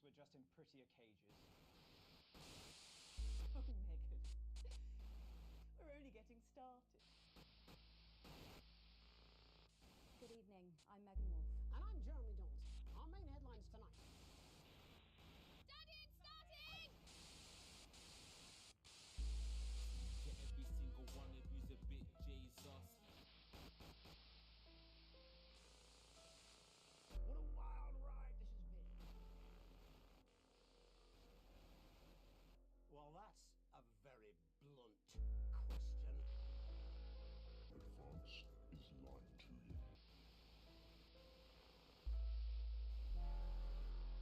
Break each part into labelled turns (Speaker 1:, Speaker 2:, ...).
Speaker 1: were just in prettier cages.
Speaker 2: Oh, Megan. We're only getting started. Good evening. I'm Megan Wolf.
Speaker 3: And I'm 𝐌�ዪꝊl𝐃r𐀀n𐕗. Our main headlines tonight.
Speaker 4: Daddy, it's starting!
Speaker 5: Yeah, every single one of you's a bit Jesus.
Speaker 3: What a wild ride this has been. Well, that's a very blunt question.
Speaker 6: France is lying to you.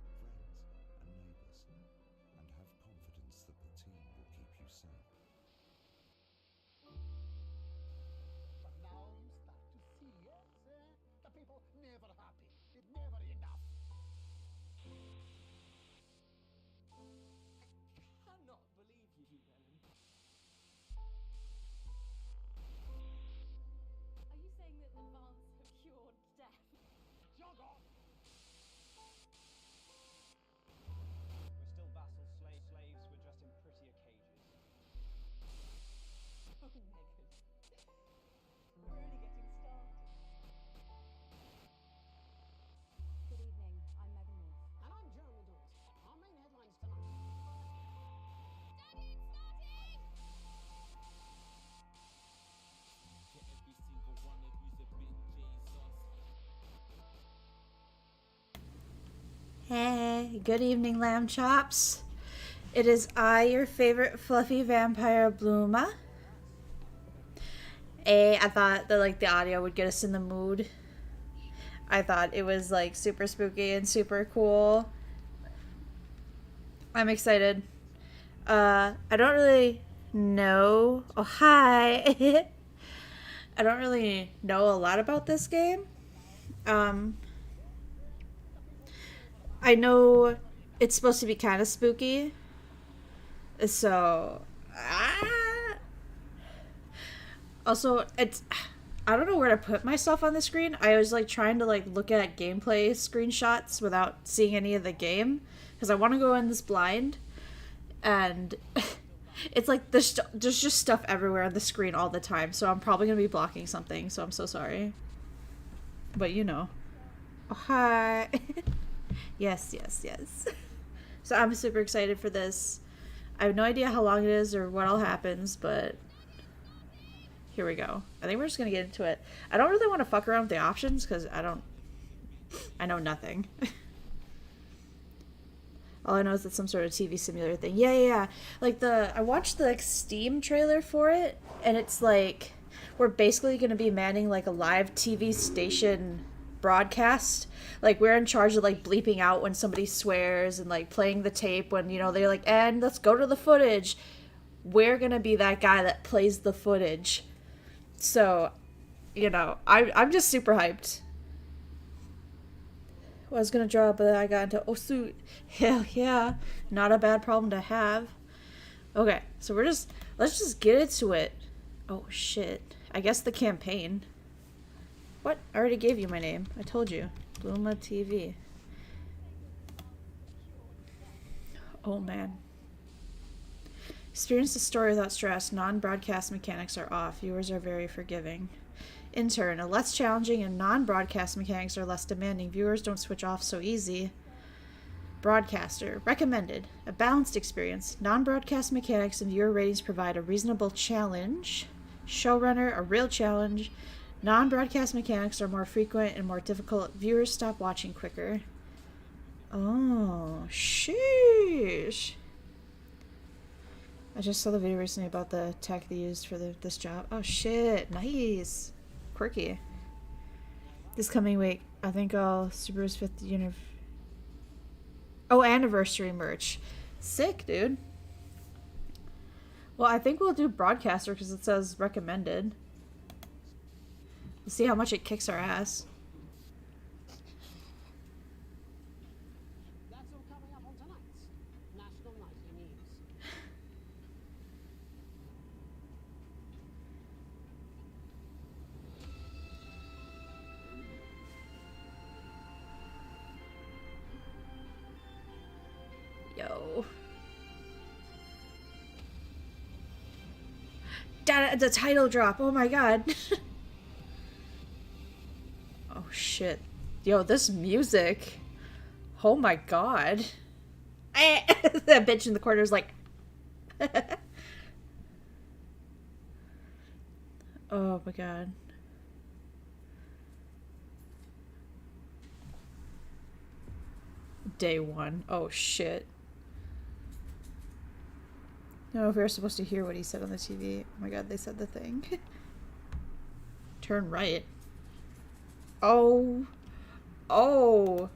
Speaker 7: Friends and neighbours, and have confidence that the team will keep you safe.
Speaker 3: But now you start to see, yes, the people never happy. It's never enough.
Speaker 5: I cannot believe you, Ellen.
Speaker 2: Are you saying that advance have cured death?
Speaker 3: Jog off.
Speaker 1: We're still vassals, slaves were just in prettier cages.
Speaker 2: Oh, Megan. We're only getting started. Good evening. I'm Megan Wolf.
Speaker 3: And I'm 𝐌�ዪꝊl𝐃r𝀀n𕗗. Our main headlines tonight.
Speaker 4: Daddy, it's starting!
Speaker 5: Yeah, every single one of you's a bit Jesus.
Speaker 8: Hey, good evening, lamb chops. It is I, your favorite fluffy vampire Bluma. I thought that like the audio would get us in the mood. I thought it was like super spooky and super cool. I'm excited. I don't really know. Oh, hi. I don't really know a lot about this game. I know it's supposed to be kind of spooky. So, also, I don't know where to put myself on the screen. I was like trying to like look at gameplay screenshots without seeing any of the game because I want to go in this blind, and it's like there's just stuff everywhere on the screen all the time. So I'm probably gonna be blocking something. So I'm so sorry. But you know, oh, hi. Yes. So I'm super excited for this. I have no idea how long it is or what all happens, but here we go. I think we're just gonna get into it. I don't really want to fuck around with the options because I know nothing. All I know is that some sort of TV simulator thing. Yeah. Like I watched the like, Steam trailer for it, and it's like we're basically gonna be manning like a live TV station broadcast. Like we're in charge of like bleeping out when somebody swears and like playing the tape when they're like, and let's go to the footage. We're gonna be that guy that plays the footage. So, I'm just super hyped. I was gonna draw, but I got into Osu. Hell yeah, not a bad problem to have. Okay, so let's just get into it. Oh shit! I guess the campaign. What? I already gave you my name. I told you. Bluma TV. Oh man. Experience the story without stress. Non-broadcast mechanics are off. Viewers are very forgiving. In turn, a less challenging and non-broadcast mechanics are less demanding. Viewers don't switch off so easy. Broadcaster. Recommended. A balanced experience. Non-broadcast mechanics and viewer ratings provide a reasonable challenge. Showrunner. A real challenge. Non-broadcast mechanics are more frequent and more difficult. Viewers stop watching quicker. Oh, sheesh. I just saw the video recently about the tech they used for this job. Oh shit, nice. Quirky. This coming week, I think I'll Subaru's 5th anniversary merch. Sick, dude. Well, I think we'll do broadcaster because it says recommended. Let's see how much it kicks our ass.
Speaker 3: That's all coming up on tonight's National Nightly News.
Speaker 8: The title drop. Oh my god. Oh shit. Yo, this music. Oh my god. That bitch in the corner is like. Oh my god. Day one. Oh shit. No, if we were supposed to hear what he said on the TV. Oh my god, they said the thing. Turn right. Oh. Oh.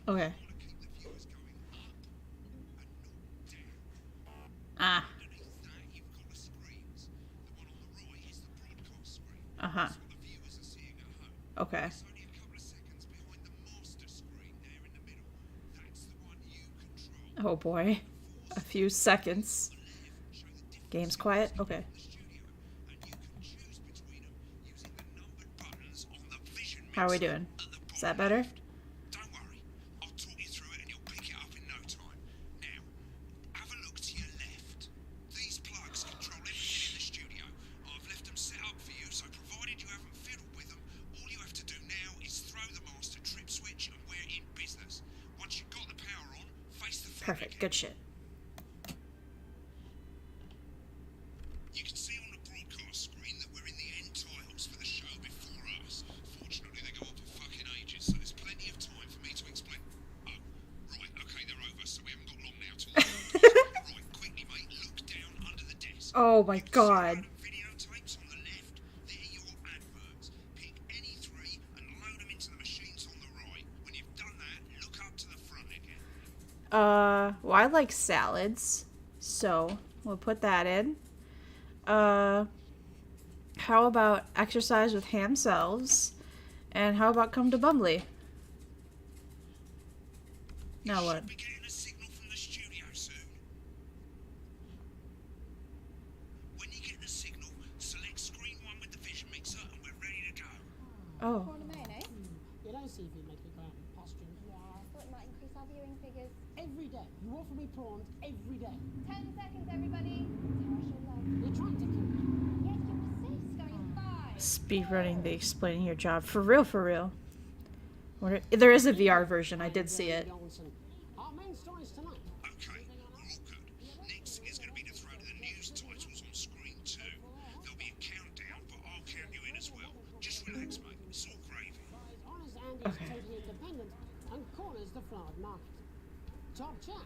Speaker 8: Okay. Ah. Uh-huh. Okay. Oh boy. A few seconds. Game's quiet? Okay. How are we doing? Is that better? Perfect. Good shit.
Speaker 7: You can see on the broadcast screen that we're in the end titles for the show before us. Fortunately, they go on for fucking ages, so there's plenty of time for me to explain. Oh, right, okay, they're over, so we haven't got long now till right, quickly, mate, look down under the desk.
Speaker 8: Oh my god.
Speaker 7: Videotapes on the left, they're your adverts. Pick any three and load them into the machines on the right. When you've done that, look up to the front again.
Speaker 8: Well, I like salads, so we'll put that in. How about exercise with ham cells? And how about come to Bumbly? Now what?
Speaker 7: Be getting a signal from the studio soon. When you get the signal, select screen 1 with the vision mixer and we're ready to go.
Speaker 8: Oh.
Speaker 2: Prawn and mayonnaise?
Speaker 9: You don't see if you make me go out and posture.
Speaker 2: Yeah, I thought it might increase our viewing figures.
Speaker 9: Every day. You offer me prawns every day.
Speaker 2: 10 seconds, everybody. Tara show love.
Speaker 9: You're trying to kill me.
Speaker 2: Yes, you persist. Going 5.
Speaker 8: Speedrunning the explaining your job. For real, for real. What there is a VR version. I did see it.
Speaker 9: Our main stories tonight.
Speaker 7: Okay, we're all good. Next is going to be to throw to the news titles on screen 2. There'll be a countdown, but I'll count you in as well. Just relax, mate. It's all gravy.
Speaker 9: Honest Andy's totally independent and corners the flowered market. Top chat.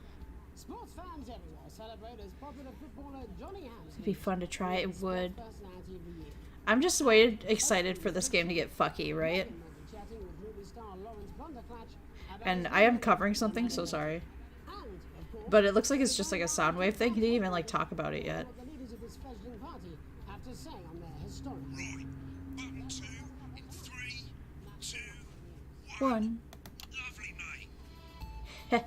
Speaker 9: Sports fans everywhere celebrate as popular footballer Johnny Ham's.
Speaker 8: It'd be fun to try. It would.
Speaker 9: Personality of the year.
Speaker 8: I'm just excited for this game to get fucky, right?
Speaker 9: Chatting with movie star Lawrence Bunderclatch about
Speaker 8: And
Speaker 9: his
Speaker 8: I am
Speaker 9: life
Speaker 8: covering
Speaker 9: and
Speaker 8: something, so
Speaker 9: anime.
Speaker 8: sorry.
Speaker 9: And, of course,
Speaker 8: But it looks like it's just like a sound wave thing. He didn't even like talk about it yet.
Speaker 9: what the leaders of this fledgling party have to say on their historic.
Speaker 7: Right. Button 2 in 3, 2, 1.
Speaker 8: One.
Speaker 7: Lovely, mate.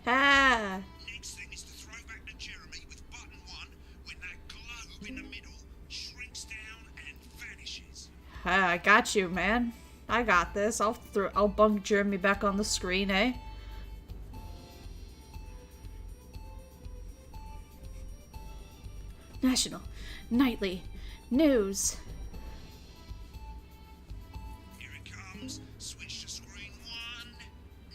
Speaker 8: Haha.
Speaker 7: Next thing is to throw back to Jeremy with button 1 when that globe in the middle shrinks down and vanishes.
Speaker 8: I got you, man. I got this. I'll bunk Jeremy back on the screen, eh? National, nightly, news.
Speaker 7: Here it comes. Switch to screen 1.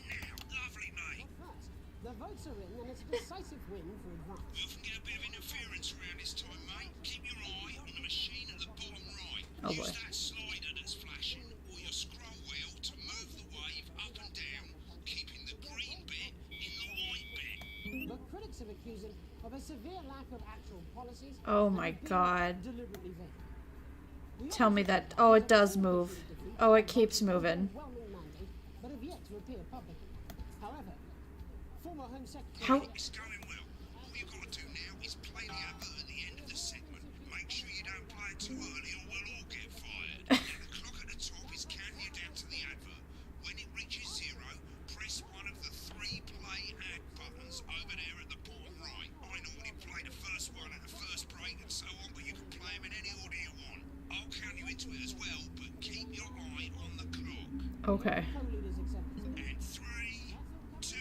Speaker 7: Now. Lovely, mate.
Speaker 9: First, the votes are in and it's a decisive win for advance.
Speaker 7: We often get a bit of interference around this time, mate. Keep your eye on the machine at the bottom right.
Speaker 8: Oh,
Speaker 7: Use
Speaker 8: boy.
Speaker 7: that slider that's flashing or your scroll wheel to move the wave up and down, keeping the green bit in the white bit.
Speaker 9: But critics have accused him of a severe lack of actual policies.
Speaker 8: Oh
Speaker 9: and
Speaker 8: my
Speaker 9: of being
Speaker 8: God.
Speaker 9: deliberately vague. The
Speaker 8: Tell me that. Oh, it does move. Oh, it keeps moving.
Speaker 9: overwhelming mandate, but have yet to appear publicly. However, former Home Secretary
Speaker 8: How?
Speaker 7: It's going well. All you've got to do now is play the advert at the end of the segment. Make sure you don't play it too early or we'll all get fired. Now the clock at the top is counting you down
Speaker 8: Okay.
Speaker 9: Co-leaders accepted.
Speaker 7: And 3, 2,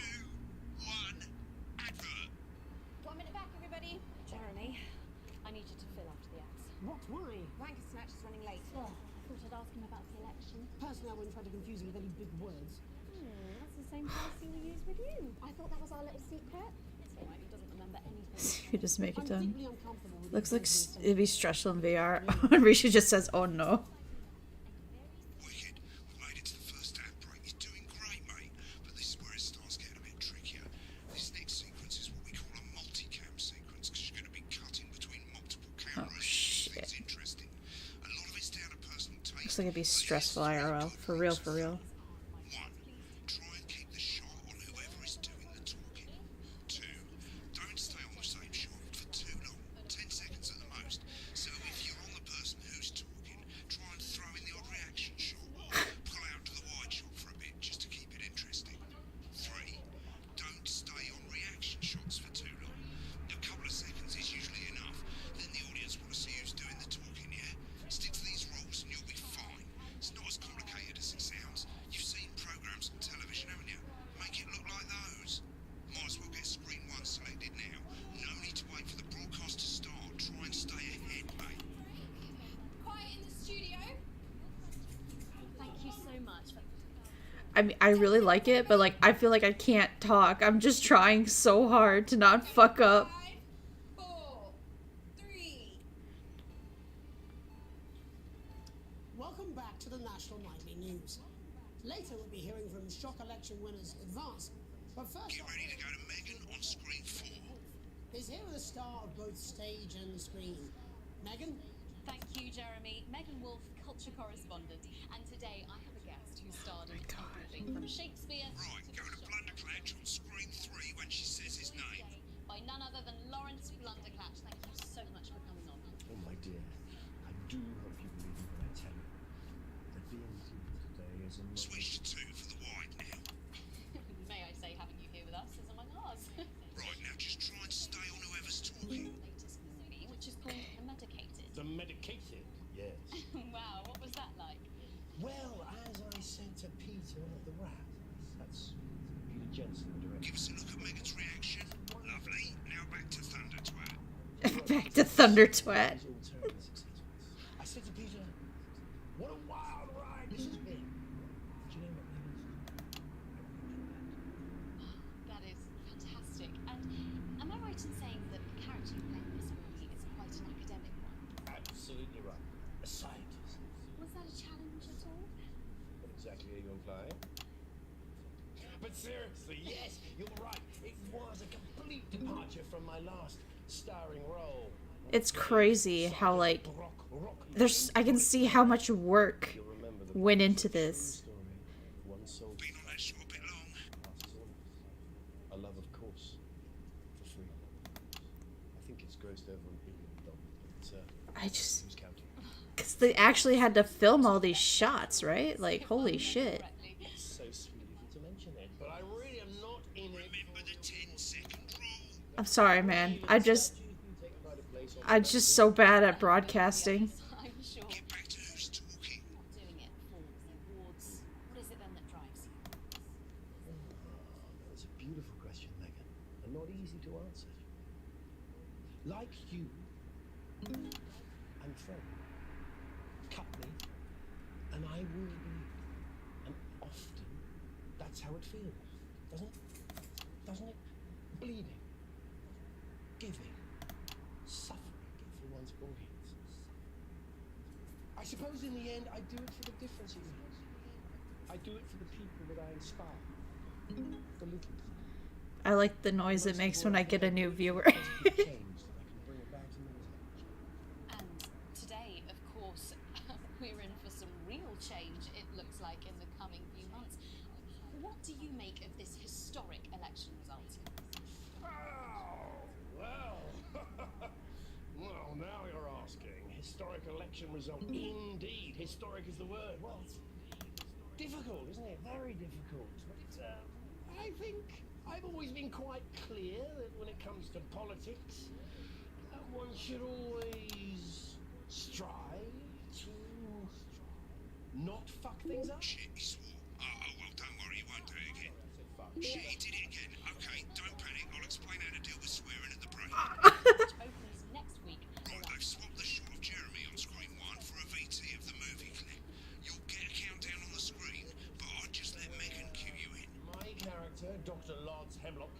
Speaker 7: 1, advert.
Speaker 4: 1 minute back, everybody. Jeremy, I need you to fill after the ads.
Speaker 9: What? Why?
Speaker 4: Wanker Snatch is running late. Oh, I thought I'd ask him about the election.
Speaker 9: Personally, I wouldn't try to confuse him with any big words.
Speaker 4: That's the same policy we use with you. I thought that was our little secret. It's alright, he doesn't remember anything.
Speaker 8: You just make it
Speaker 9: I'm
Speaker 8: done.
Speaker 9: deeply uncomfortable with
Speaker 8: Looks
Speaker 9: these
Speaker 8: like
Speaker 9: things.
Speaker 8: it'd be stressful in VR. Risha just says, "Oh no."
Speaker 7: Wicked. We made it to the first ad break. You're doing great, mate. But this is where it starts getting a bit trickier. This next sequence is what we call a multicam sequence because you're going to be cutting between multiple cameras.
Speaker 8: Oh, shit.
Speaker 7: It's interesting. A lot of it's down to personal taste.
Speaker 8: Looks like it'd be stressful IRL. For real, for real.
Speaker 7: 1. Try and keep the shot on whoever is doing the talking. 2. Don't stay on the same shot for too long. 10 seconds at the most. So if you're on the person who's talking, try and throw in the odd reaction shot or pull out to the wide shot for a bit just to keep it interesting. 3. Don't stay on reaction shots for too long. A couple of seconds is usually enough. Then the audience want to see who's doing the talking, yeah? Stick to these rules and you'll be fine. It's not as complicated as it sounds. You've seen programs on television, haven't you? Make it look like those. Might as well get screen 1 selected now. No need to wait for the broadcast to start. Try and stay ahead, mate.
Speaker 4: Quiet in the studio. Thank you so much.
Speaker 8: I mean, I really like it, but like, I feel like I can't talk. I'm just trying so hard to not fuck up.
Speaker 4: 5, 4, 3.
Speaker 9: Welcome back to the National Nightly News. Later, we'll be hearing from shock election winners Advance. But first,
Speaker 7: Get ready to go to Megan on screen 4.
Speaker 9: is here the star of both stage and the screen. Megan?
Speaker 10: Thank you, Jeremy. Megan Wolf, culture correspondent. And today I have a guest who starred in everything from Shakespeare
Speaker 7: Right,
Speaker 10: to
Speaker 7: go to Blunderclatch on screen 3 when she says his name.
Speaker 10: by none other than Lawrence Blunderclatch. Thank you so much for coming on.
Speaker 11: Oh my dear, I do hope you believe me when I tell you that being with you today is a
Speaker 7: Switch to 2 for the wide now.
Speaker 10: May I say, having you here with us is among ours.
Speaker 7: Right, now just try and stay on whoever's talking.
Speaker 10: Latest movie, which is called The Medicated.
Speaker 11: The medicated, yes.
Speaker 10: Wow, what was that like?
Speaker 11: Well, as I said to Peter at the Rat, that's Peter Jensen, the director.
Speaker 7: Give us a look at Megan's reaction. Lovely. Now back to Thunder Twat.
Speaker 8: Back to Thunder Twat.
Speaker 11: These all terribly successful. I said to Peter, what a wild ride this has been. Do you know what Megan's?
Speaker 10: That is fantastic. And am I right in saying that the character you play in this movie is quite an academic one?
Speaker 11: Absolutely right. A scientist.
Speaker 10: Was that a challenge at all?
Speaker 11: What exactly are you implying? But seriously, yes, you're right. It was a complete departure from my last starring role.
Speaker 8: It's crazy how like there's I can see how much work
Speaker 11: You'll remember the
Speaker 8: went into this.
Speaker 11: story of one soul
Speaker 7: Been on that show a bit long.
Speaker 11: passes on. A love, of course, for free. I think it's grossed over $1 billion, but
Speaker 8: I just
Speaker 11: who's counting?
Speaker 8: because they actually had to film all these shots, right? Like holy shit.
Speaker 10: Correctly.
Speaker 11: It's so sweet of you to mention it, but I really am not in it.
Speaker 7: Remember the 10-second rule.
Speaker 8: I'm sorry, man. I'm just so bad at broadcasting.
Speaker 10: I'm sure.
Speaker 7: Get back to who's talking.
Speaker 10: Not doing it for the awards. What is it then that drives you?
Speaker 11: That's a beautiful question, Megan, and not easy to answer. Like you, I'm Fred. Cut me, and I will be. And often, that's how it feels, doesn't it? Doesn't it? Bleeding, giving, suffering for one's audience. I suppose in the end, I do it for the difference it makes. I do it for the people that I inspire. The little people.
Speaker 8: I like the noise it makes when I get a new viewer.
Speaker 11: Change that I can bring about in the world.
Speaker 10: And today, of course, we're in for some real change, it looks like, in the coming few months. What do you make of this historic election result?
Speaker 11: Oh, well. Well, now you're asking. Historic election result. Indeed. Historic is the word. Well, it's difficult, isn't it? Very difficult. But I think I've always been quite clear that when it comes to politics, one should always strive to not fuck things up.
Speaker 7: Shit, he swore. won't do it again. Shit, he did it again. Okay, don't panic. I'll explain how to deal with swearing at the break.
Speaker 10: Opens next week.
Speaker 7: Right, they've swapped the shot of Jeremy on screen 1 for a VT of the movie clip. You'll get a countdown on the screen, but I'd just let Megan cue you in.
Speaker 11: My character, Dr. 𝐷r𐀗n�,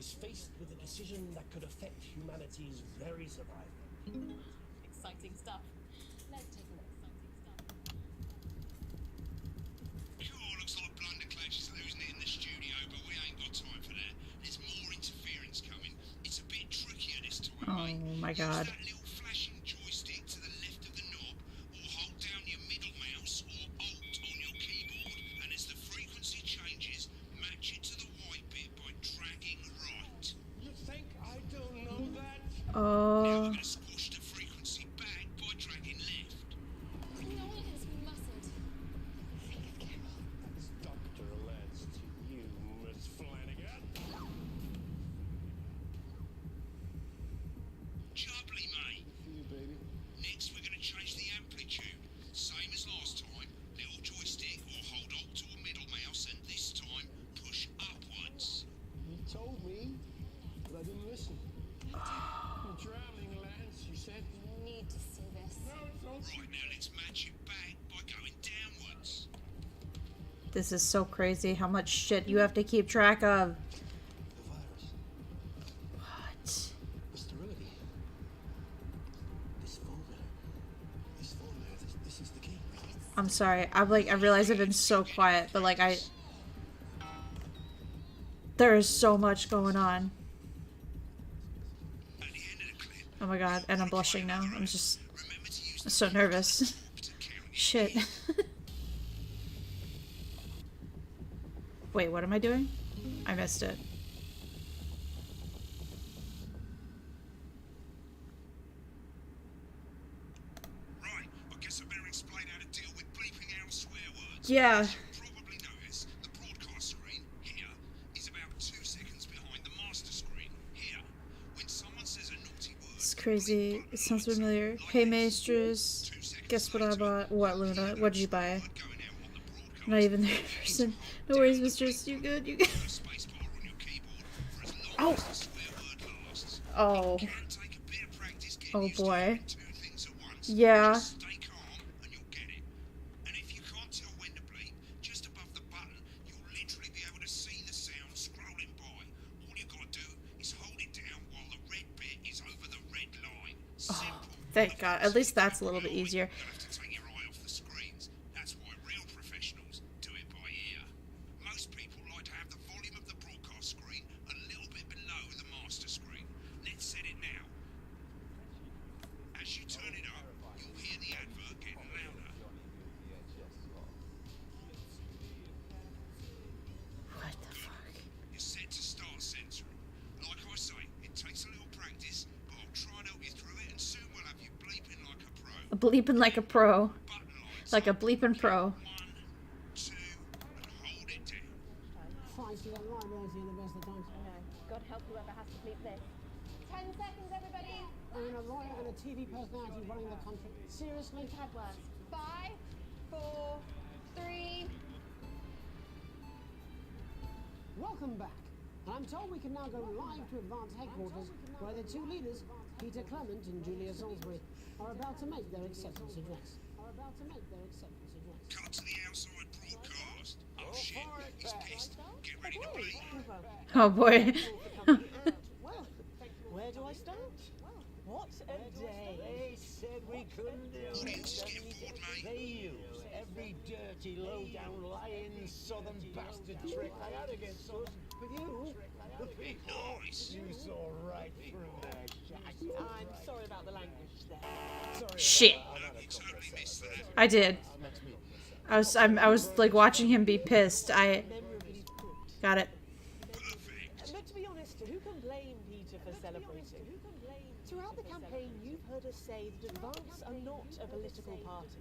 Speaker 11: is faced with a decision that could affect humanity's very survival.
Speaker 10: Exciting stuff. Let's take a look.
Speaker 7: Cool, looks like 𝐷r𝐷lnderclash is losing it in the studio, but we ain't got time for that. There's more interference coming. It's a bit trickier this time, mate.
Speaker 8: Oh my god.
Speaker 7: Use that little flashing joystick to the left of the knob, or hold down your middle mouse or Alt on your keyboard, and as the frequency changes, match it to the white bit by dragging right.
Speaker 11: You think I don't know that?
Speaker 7: Now
Speaker 8: Oh.
Speaker 7: we're going to squash the frequency back by dragging left.
Speaker 10: No, it's mustn't. Think of Carol.
Speaker 11: That's Dr. Lance to you, Miss Flanagan.
Speaker 7: Jubbly, mate.
Speaker 6: You, baby.
Speaker 7: Next, we're going to change the amplitude. Same as last time. Little joystick or hold Alt or middle mouse, and this time push upwards.
Speaker 11: You told me, but I didn't listen. I'm drowning, Lance, you said.
Speaker 10: Need to see this.
Speaker 7: Right, now let's match it back by going downwards.
Speaker 8: This is so crazy how much shit you have to keep track of.
Speaker 11: The virus,
Speaker 8: What?
Speaker 11: the sterility. This folder, this is the key.
Speaker 8: I'm sorry. I realize I've been so quiet, but like there is so much going on.
Speaker 7: At the end of the clip,
Speaker 8: Oh my god, and I'm blushing now. I'm just
Speaker 7: remember to use
Speaker 8: I'm so nervous.
Speaker 7: to count your
Speaker 8: Shit. Wait, what am I doing? I missed it.
Speaker 7: Right, I guess I better explain how to deal with bleeping out swear words.
Speaker 8: Yeah.
Speaker 7: As you'll probably notice, the broadcast screen here is about 2 seconds behind the master screen here. When someone says a naughty word,
Speaker 8: It's crazy. It sounds familiar. Hey, Maestros. Guess what I bought? What, Luna? What did you buy?
Speaker 7: going out on the broadcast,
Speaker 8: Not even the person. No worries, Mistress. You good? You good?
Speaker 7: spacebar on your keyboard for as long
Speaker 8: Oh.
Speaker 7: as the swear word lasts.
Speaker 8: Oh.
Speaker 7: Can take a bit of practice getting
Speaker 8: Oh
Speaker 7: used to
Speaker 8: boy.
Speaker 7: doing 2 things at once.
Speaker 8: Yeah.
Speaker 7: Just stay calm and you'll get it. And if you can't tell when to bleep, just above the button, you'll literally be able to see the sound scrolling by. All you've got to do is hold it down while the red bit is over the red line. Simple.
Speaker 8: Thank God. At least that's a little bit easier.
Speaker 7: You don't have to take your eye off the screens. That's why real professionals do it by ear. Most people like to have the volume of the broadcast screen a little bit below the master screen. Let's set it now. As you turn it up, you'll hear the advert getting louder.
Speaker 8: What the fuck?
Speaker 7: You're set to start censoring. Like I say, it takes a little practice, but I'll try and help you through it, and soon we'll have you bleeping like a pro.
Speaker 8: Bleeping like a pro.
Speaker 7: Button lines
Speaker 8: Like a bleeping pro.
Speaker 7: 1, 2, and hold it down.
Speaker 9: Fights you online, Rosie, in the best of times.
Speaker 4: No. God help whoever has to bleep this. 10 seconds, everybody.
Speaker 9: And a lawyer and a TV personality running the country. Seriously?
Speaker 4: Bad words. 5, 4, 3.
Speaker 9: Welcome back. I'm told we can now go live to Advanced Headquarters, where the two leaders, Peter Clement and Julia Salisbury, are about to make their acceptance address.
Speaker 7: Cut to the outside broadcast. Oh shit, he's pissed. Get ready to bleep.
Speaker 8: Oh boy.
Speaker 2: Well, where do I start? What a day.
Speaker 3: They said we couldn't do
Speaker 7: Audience
Speaker 3: it.
Speaker 7: get bored, mate.
Speaker 3: They use every dirty, low-down, lying, southern bastard trick I had against us. But you, the people,
Speaker 7: Nice.
Speaker 3: you saw right through their shit.
Speaker 2: I'm sorry about the language there.
Speaker 3: Sorry,
Speaker 8: Shit.
Speaker 7: You totally missed that.
Speaker 8: I did. I was like watching him be pissed. I
Speaker 2: Memorably put.
Speaker 8: got it.
Speaker 7: Perfect.
Speaker 2: But to be honest, who can blame Peter for celebrating? Throughout the campaign, you've heard us say that Advance are not a political party.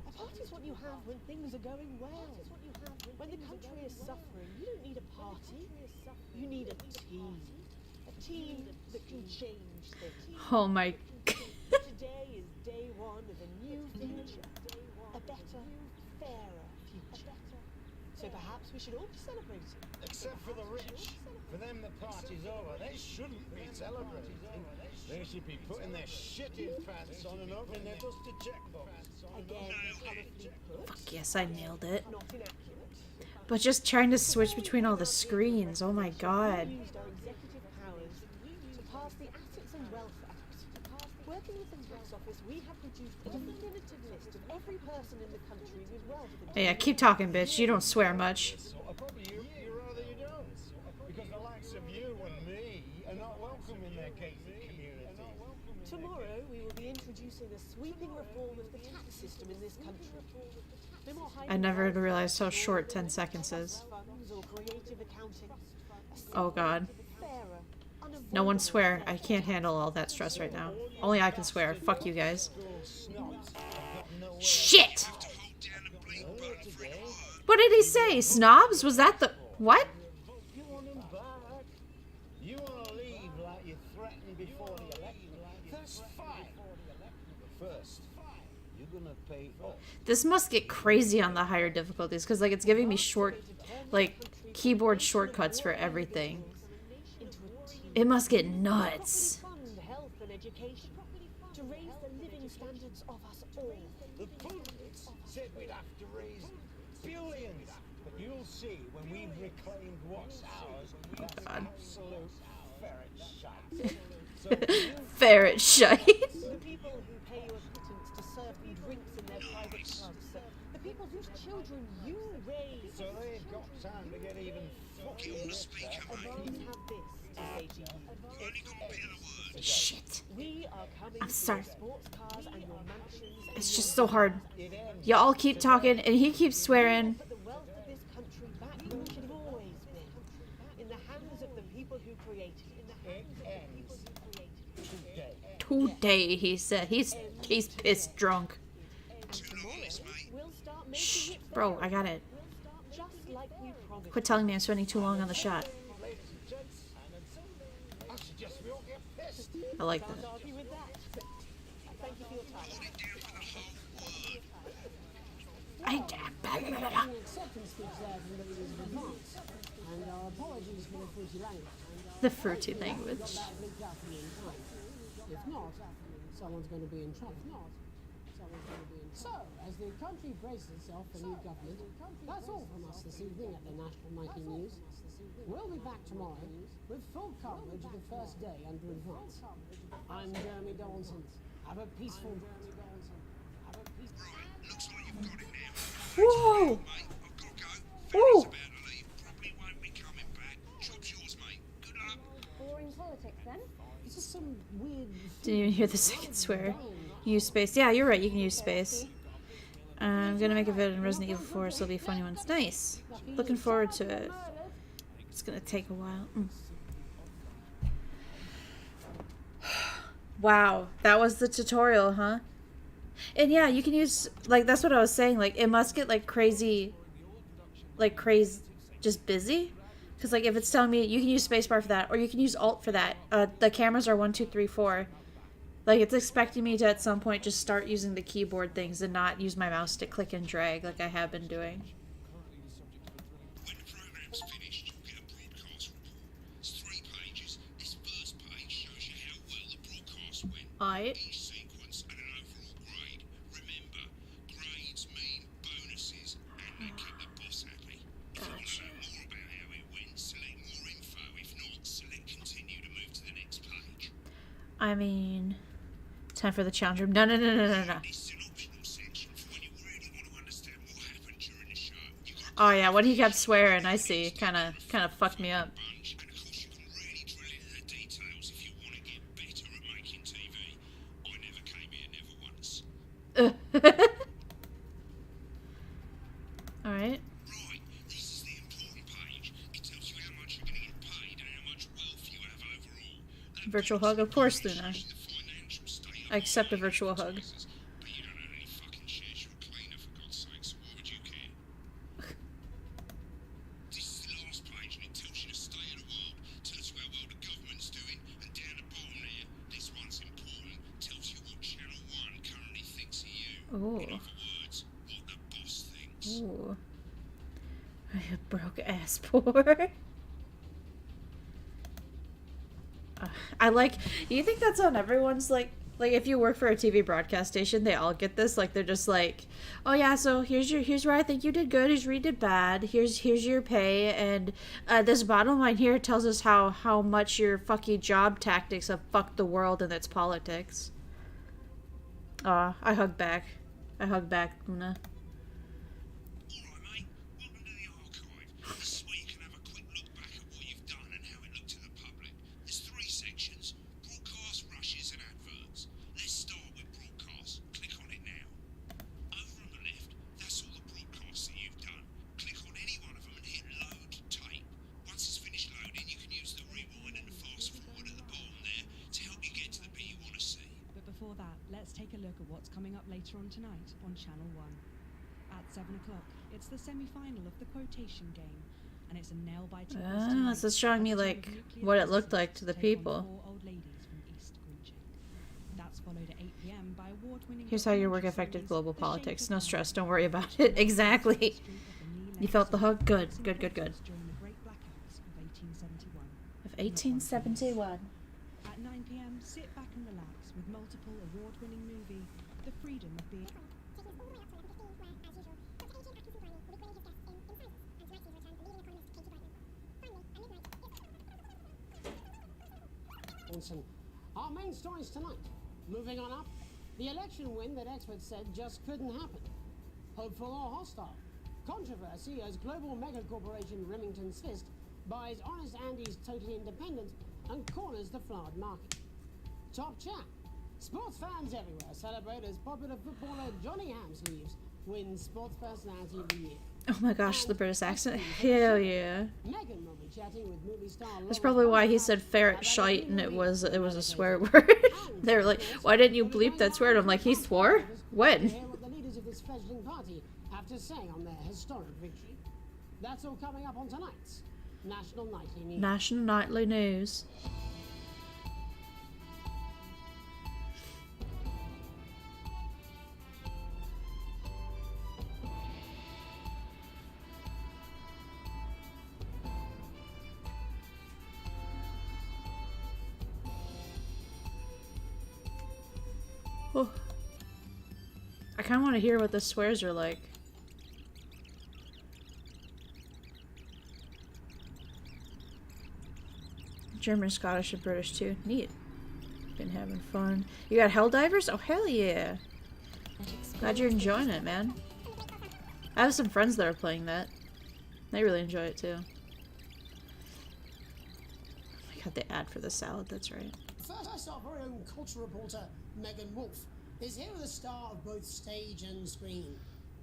Speaker 2: A party is what you have when things are going well. When the country is suffering, you don't need a party. You need a team. A team that can change things.
Speaker 8: Oh my.
Speaker 2: Today is day 1 of a new future. A better, fairer future. So perhaps we should all be celebrating.
Speaker 3: Except for the rich. For them the party's over. They shouldn't be celebrating. They should be putting their shitty pants on and opening their dusty checkbooks.
Speaker 2: Again, colourfully put.
Speaker 8: Fuck yes, I nailed it.
Speaker 2: Not inaccurate.
Speaker 8: But just trying to switch between all the screens. Oh my god.
Speaker 2: We used our executive powers to pass the Assets and Wealth Act. Working with the tax office, we have produced a definitive list of every person in the country with wealth.
Speaker 8: Yeah, keep talking, bitch. You don't swear much.
Speaker 3: Probably you rather you don't. Because the likes of you and me are not welcome in their gated community.
Speaker 2: Tomorrow, we will be introducing a sweeping reform of the tax system in this country. No more
Speaker 8: I never realized how short 10 seconds is.
Speaker 2: funds or creative accounting.
Speaker 8: Oh god.
Speaker 2: Fairer,
Speaker 8: No one swear. I can't handle all that stress right now. Only I can swear. Fuck you guys. Shit! What did he say? Snobs? Was that the... What?
Speaker 3: You want him back. You want to leave like you threatened before the election. That's fine. But first, you're going to pay off.
Speaker 8: This must get crazy on the higher difficulties, because, like, it's giving me short, like, keyboard shortcuts for everything. It must get nuts.
Speaker 2: fund health and education to raise the living standards of us all.
Speaker 3: The pundits said we'd have to raise billions. But you'll see when we've reclaimed what's ours, that's absolute ferret shite.
Speaker 8: Ferret shite.
Speaker 2: The people who pay you a pittance to serve them drinks in their private clubs. The people whose children you raise.
Speaker 3: So they've got time to get even fucking richer.
Speaker 2: Advance have this to say to you.
Speaker 8: Shit.
Speaker 2: We are coming
Speaker 8: I'm sorry.
Speaker 2: for your sports cars and your mansions.
Speaker 8: It's just so hard. Y'all keep talking, and he keeps swearing.
Speaker 2: Put the wealth of this country back where it should have always been. In the hands of the people who created it. In the hands of the people who created it.
Speaker 8: Today, he said. He's pissed drunk.
Speaker 2: And tomorrow, we'll start making
Speaker 8: Shh.
Speaker 2: it
Speaker 8: Bro, I got it.
Speaker 2: just like we promised.
Speaker 8: Quit telling me I'm spending too long on the shot.
Speaker 3: Ladies and gents, I suggest we all get pissed.
Speaker 8: I like
Speaker 2: Can't
Speaker 8: that.
Speaker 2: argue with that. Thank you for your time.
Speaker 9: Acceptance speech there from the leaders of advance. And our apologies for the fruity language.
Speaker 8: The fruity language.
Speaker 9: That bleeped out for me in time. If not, someone's going to be in trouble. So, as the country braces itself for new government, that's all from us this evening at the National Nightly News. We'll be back tomorrow with full coverage of the first day under advance. I'm Jeremy Donaldson. Have a peaceful...
Speaker 7: Looks like you've got it now.
Speaker 8: Whoa!
Speaker 7: Mate, I've got to go.
Speaker 8: Ooh.
Speaker 7: Ferry's about to leave. Probably won't be coming back. Job's yours, mate. Good luck.
Speaker 4: Boring politics then?
Speaker 9: It's just some weird...
Speaker 8: Didn't even hear the second swear. Use space. Yeah, you're right. You can use space. I'm gonna make a vid in Resident Evil 4, so it'll be funny ones. Nice. Looking forward to it. It's gonna take a while. Wow, that was the tutorial, huh? And yeah, you can use, like, that's what I was saying, like, it must get, like, crazy, just busy. Because, like, if it's telling me you can use spacebar for that, or you can use alt for that, the cameras are 1, 2, 3, 4. Like, it's expecting me to, at some point, just start using the keyboard things and not use my mouse to click and drag like I have been doing.
Speaker 7: When the programme's finished, you'll get a broadcast report. It's 3 pages. This first page shows you how well the broadcast went.
Speaker 8: Alright.
Speaker 7: Each sequence and an overall grade. Remember, grades mean bonuses and they keep the boss happy. If you want to know more about how it went, select more info. If not, select continue to move to the next page.
Speaker 8: I mean, time for the challenge room. No.
Speaker 7: This is an optional section for when you really want to understand what happened during the show. You got
Speaker 8: Oh yeah, when he kept swearing, I see. Kind of fucked me up.
Speaker 7: bunch, and of course you can really drill into the details if you want to get better at making TV. I never came here, never once.
Speaker 8: Alright.
Speaker 7: Right, this is the important page. It tells you how much you're going to get paid and how much wealth you have overall. That
Speaker 8: Virtual hug? Of course, Luna.
Speaker 7: in the financial state
Speaker 8: I accept a virtual hug.
Speaker 7: but you don't own any fucking shares. You're a cleaner, for God's sake, so why would you care? This is the last page, and it tells you the state of the world. Tells you how well the government's doing, and down the bottom there, this one's important. Tells you what Channel 1 currently thinks of you.
Speaker 8: Ooh.
Speaker 7: In other words, what the boss thinks.
Speaker 8: Ooh. Broke ass poor. I like. You think that's on everyone's like if you work for a TV broadcast station, they all get this. Like they're just like, oh yeah, so here's where I think you did good, here's where you did bad. Here's your pay, and this bottom line here tells us how much your fucking job tactics have fucked the world and its politics. Aw, I hug back. Luna.
Speaker 7: Alright, mate. Welcome to the archive. This is where you can have a quick look back at what you've done and how it looked to the public. There's 3 sections: broadcast, rushes, and adverts. Let's start with broadcast. Click on it now. Over on the left, that's all the broadcasts that you've done. Click on any one of them and hit load tape. Once it's finished loading, you can use the rewind and the fast forward at the bottom there to help you get to the bit you want to see.
Speaker 12: But before that, let's take a look at what's coming up later on tonight on Channel 1. At 7 o'clock, it's the semi-final of the quotation game, and it's a nail-biting
Speaker 8: Ah, so it's showing me like what it looked like to the people.
Speaker 12: 4 old ladies from East Grinching. That's followed at 8 p.m. by award-winning.
Speaker 8: Here's how your work affected global politics. No stress, don't worry about it. Exactly. You felt the hug? Good.
Speaker 12: During the great blackouts of 1871.
Speaker 8: Of 1871.
Speaker 12: At 9 p.m., sit back and relax with multiple award-winning movie, The Freedom of Being.
Speaker 9: Our main stories tonight. Moving on up, the election win that experts said just couldn't happen. Hopeful or hostile? Controversy as global mega corporation Remington's Fist buys Honest Andy's Totally Independent and corners the flowered market. Top chat. Sports fans everywhere celebrate as popular footballer Johnny Hamsleeves wins Sports Personality of the Year.
Speaker 8: Oh my gosh, the British accent. Hell yeah.
Speaker 9: Megan will be chatting with movie star
Speaker 8: That's probably why he said ferret shite and it was a swear word. They were like, why didn't you bleep that swear? And I'm like, he swore? When?
Speaker 9: Hear what the leaders of this fledgling party have to say on their historic victory. That's all coming up on tonight's National Nightly News.
Speaker 8: National Nightly News. Oh. I kind of want to hear what the swears are like. German, Scottish, and British too. Neat. Been having fun. You got Helldivers? Oh, hell yeah. Glad you're enjoying it, man. I have some friends that are playing that. They really enjoy it too. I got the ad for the salad, that's right.
Speaker 9: First, our very own culture reporter, Megan Wolf, is here with a star of both stage and screen.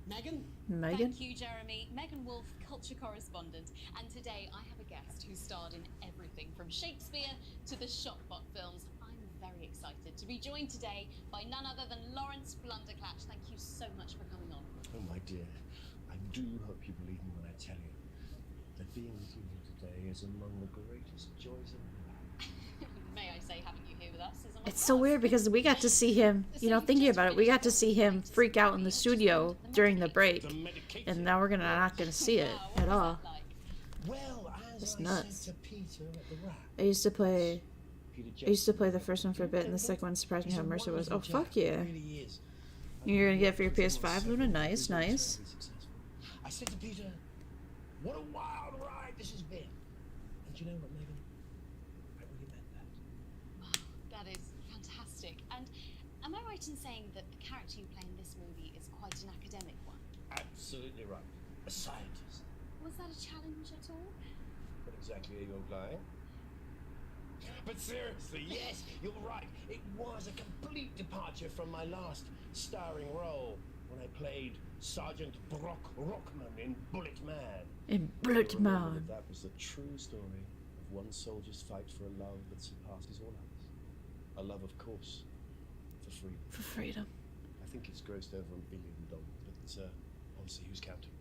Speaker 9: Megan?
Speaker 10: Thank you, Jeremy. Megan Wolf, culture correspondent. And today I have a guest who starred in everything from Shakespeare to the Shotbot films. I'm very excited to be joined today by none other than Lawrence Blunderclatch. Thank you so much for coming on.
Speaker 11: Oh, my dear, I do hope you believe me when I tell you that being with you here today is among the greatest joys of my life.
Speaker 10: May I say, having you here with us is a
Speaker 8: It's so weird because we got to see him, you know, thinking about it, we got to see him freak out in the studio during the break. And now we're not gonna see it at all.
Speaker 11: Well,
Speaker 8: It's nuts. I used to play the first one for a bit, and the second one surprised me how immersive it was. Oh, fuck yeah. You're gonna get it for your PS5, Luna? Nice, nice.
Speaker 11: I said to Peter, what a wild ride this has been. And you know what, Megan? I really meant that.
Speaker 10: That is fantastic. And am I right in saying that the character you play in this movie is quite an academic one?
Speaker 11: Absolutely right. A scientist.
Speaker 10: Was that a challenge at all?
Speaker 11: What exactly are you implying? But seriously, yes, you're right. It was a complete departure from my last starring role when I played Sergeant Brock Rockman in Bullet Man.
Speaker 8: In Bullet Man.
Speaker 11: That was the true story of one soldier's fight for a love that surpasses all others. A love, of course, for freedom.
Speaker 8: For freedom.
Speaker 11: I think it's grossed over $1 billion, but honestly, who's counting?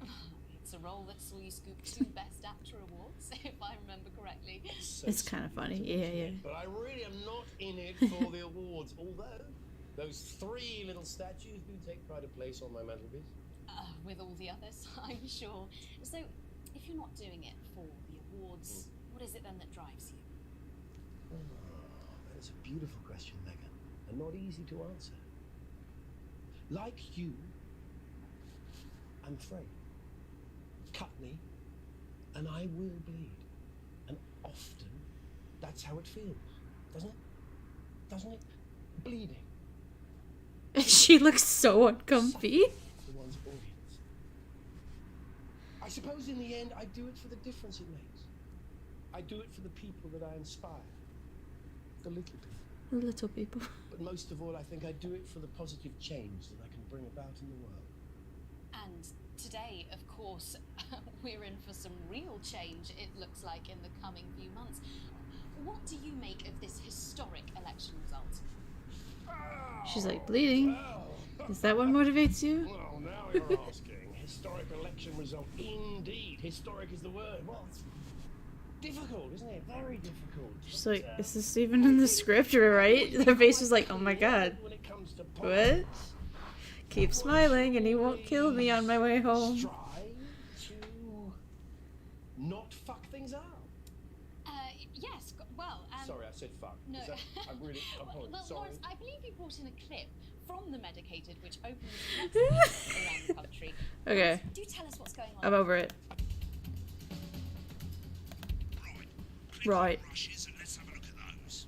Speaker 10: It's a role that saw you scoop 2 Best Actor awards, if I remember correctly.
Speaker 8: It's kind of funny, yeah.
Speaker 11: But I really am not in it for the awards, although those 3 little statues do take pride of place on my mantelpiece.
Speaker 10: With all the others, I'm sure. So, if you're not doing it for the awards, what is it then that drives you?
Speaker 11: Oh, that is a beautiful question, Megan, and not easy to answer. Like you, I'm afraid. Cut me, and I will bleed. And often, that's how it feels, doesn't it? Doesn't it? Bleeding.
Speaker 8: She looks so uncomfy.
Speaker 11: For one's audience. I suppose in the end, I do it for the difference it makes. I do it for the people that I inspire. The little people.
Speaker 8: The little people.
Speaker 11: But most of all, I think I do it for the positive change that I can bring about in the world.
Speaker 10: And today, of course, we're in for some real change, it looks like, in the coming few months. What do you make of this historic election result?
Speaker 8: She's like, bleeding? Is that what motivates you?
Speaker 11: Well, now you're asking. Historic election result. Indeed. Historic is the word. Well, it's difficult, isn't it? Very difficult.
Speaker 8: She's like, is this even in the script, right? Her face was like, oh my god. What? Keep smiling and he won't kill me on my way home.
Speaker 11: Try to not fuck things up.
Speaker 10: Yes, well,
Speaker 11: Sorry, I said fuck.
Speaker 10: No.
Speaker 11: I'm really apologize.
Speaker 10: Well,
Speaker 11: Sorry.
Speaker 10: Lawrence, I believe you brought in a clip from The Medicated, which opens around the country.
Speaker 8: Okay.
Speaker 10: Do tell us what's going on.
Speaker 8: I'm over it. Right.
Speaker 7: Rushes, and let's have a look at those.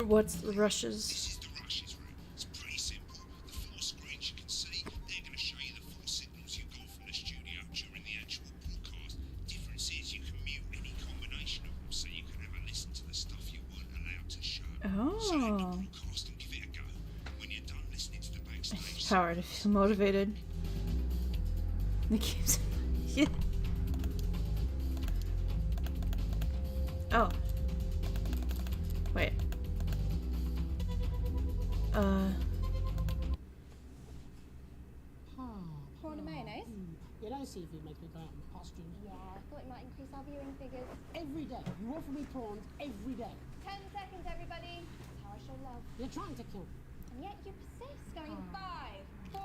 Speaker 8: What's the rushes?
Speaker 7: This is the rushes room. It's pretty simple. The 4 screens you can see, they're going to show you the 4 signals you got from the studio during the actual broadcast. Difference is you can mute any combination of them, so you can have a listen to the stuff you weren't allowed to show. So let the broadcast and give it a go. When you're done listening to the backstage,
Speaker 8: Power to feel motivated. It keeps. Yeah. Oh. Wait.
Speaker 4: Prawn and mayonnaise?
Speaker 9: You don't see if you make me go out in costume.
Speaker 4: Yeah, I thought it might increase our viewing figures.
Speaker 9: Every day. You offer me prawns every day.
Speaker 4: 10 seconds, everybody. That's how I show love.
Speaker 9: You're trying to kill me.
Speaker 4: And yet you persist, going in 5, 4.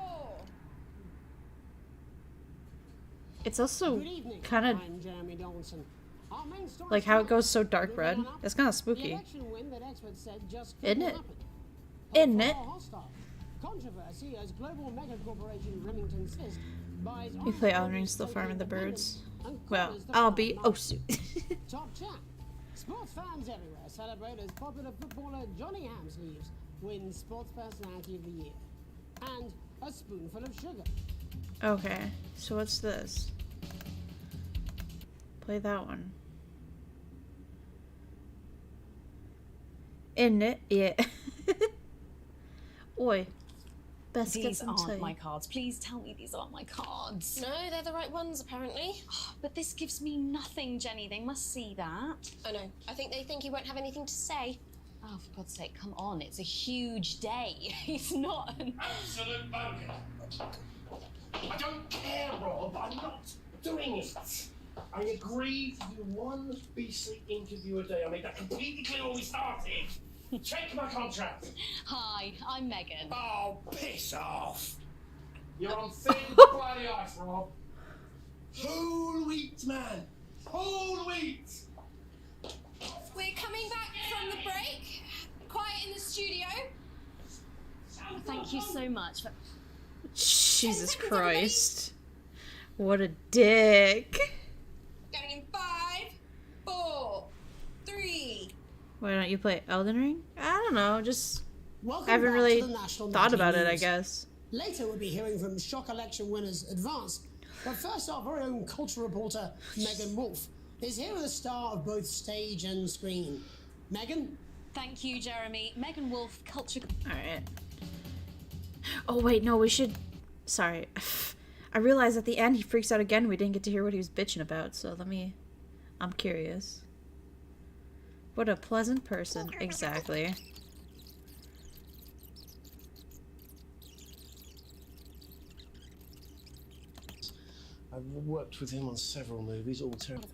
Speaker 8: It's also
Speaker 9: Good evening.
Speaker 8: kind of
Speaker 9: I'm Jeremy Donaldson. Our main story
Speaker 8: like how it
Speaker 9: tonight,
Speaker 8: goes so dark
Speaker 9: moving
Speaker 8: red.
Speaker 9: on up,
Speaker 8: It's kind of
Speaker 9: the
Speaker 8: spooky.
Speaker 9: election win that experts said just
Speaker 8: Isn't
Speaker 9: couldn't
Speaker 8: it?
Speaker 9: happen.
Speaker 8: Isn't it?
Speaker 9: Hostile, hostile. Controversy as global mega corporation Remington Cyst buys
Speaker 8: We play Elden Ring, still farming the birds. Well, I'll be Osu.
Speaker 9: Top chat. Sports fans everywhere celebrate as popular footballer Johnny Hamsleeves wins Sports Personality of the Year. And a spoonful of sugar.
Speaker 8: Okay, so what's this? Play that one. Isn't it? Yeah. Oi. Best get
Speaker 10: These
Speaker 8: some
Speaker 10: aren't
Speaker 8: tea.
Speaker 10: my cards. Please tell me these aren't my cards.
Speaker 13: No, they're the right ones, apparently.
Speaker 10: But this gives me nothing, Jenny. They must see that.
Speaker 13: Oh no, I think they think you won't have anything to say.
Speaker 10: Oh, for God's sake, come on. It's a huge day. He's not an...
Speaker 11: Absolute bogus. I don't care, Rob. I'm not doing it. I agreed to do 1 beastly interview a day. I made that completely clear when we started. Check my contract.
Speaker 10: Hi, I'm Megan.
Speaker 11: Oh, piss off. You're on thin bloody ice, Rob. Whole wheat, man. Whole wheat.
Speaker 13: We're coming back from the break. Quiet in the studio.
Speaker 10: Thank you so much. For...
Speaker 8: Jesus Christ. What a dick.
Speaker 13: Going in 5, 4, 3.
Speaker 8: Why don't you play Elden Ring? I don't know, just
Speaker 9: Welcome
Speaker 8: I haven't
Speaker 9: back
Speaker 8: really
Speaker 9: to the National
Speaker 8: thought
Speaker 9: Nightly
Speaker 8: about it, I
Speaker 9: News.
Speaker 8: guess.
Speaker 9: Later we'll be hearing from shock election winners Advance. But first our very own culture reporter, Megan Wolf, is here with a star of both stage and screen. Megan?
Speaker 10: Thank you, Jeremy. Megan Wolf, culture...
Speaker 8: Alright. Oh wait, no, we should... Sorry. I realized at the end he freaks out again. We didn't get to hear what he was bitching about, so let me... I'm curious. What a pleasant person. Exactly.
Speaker 11: I've worked with him on several movies, all terrible.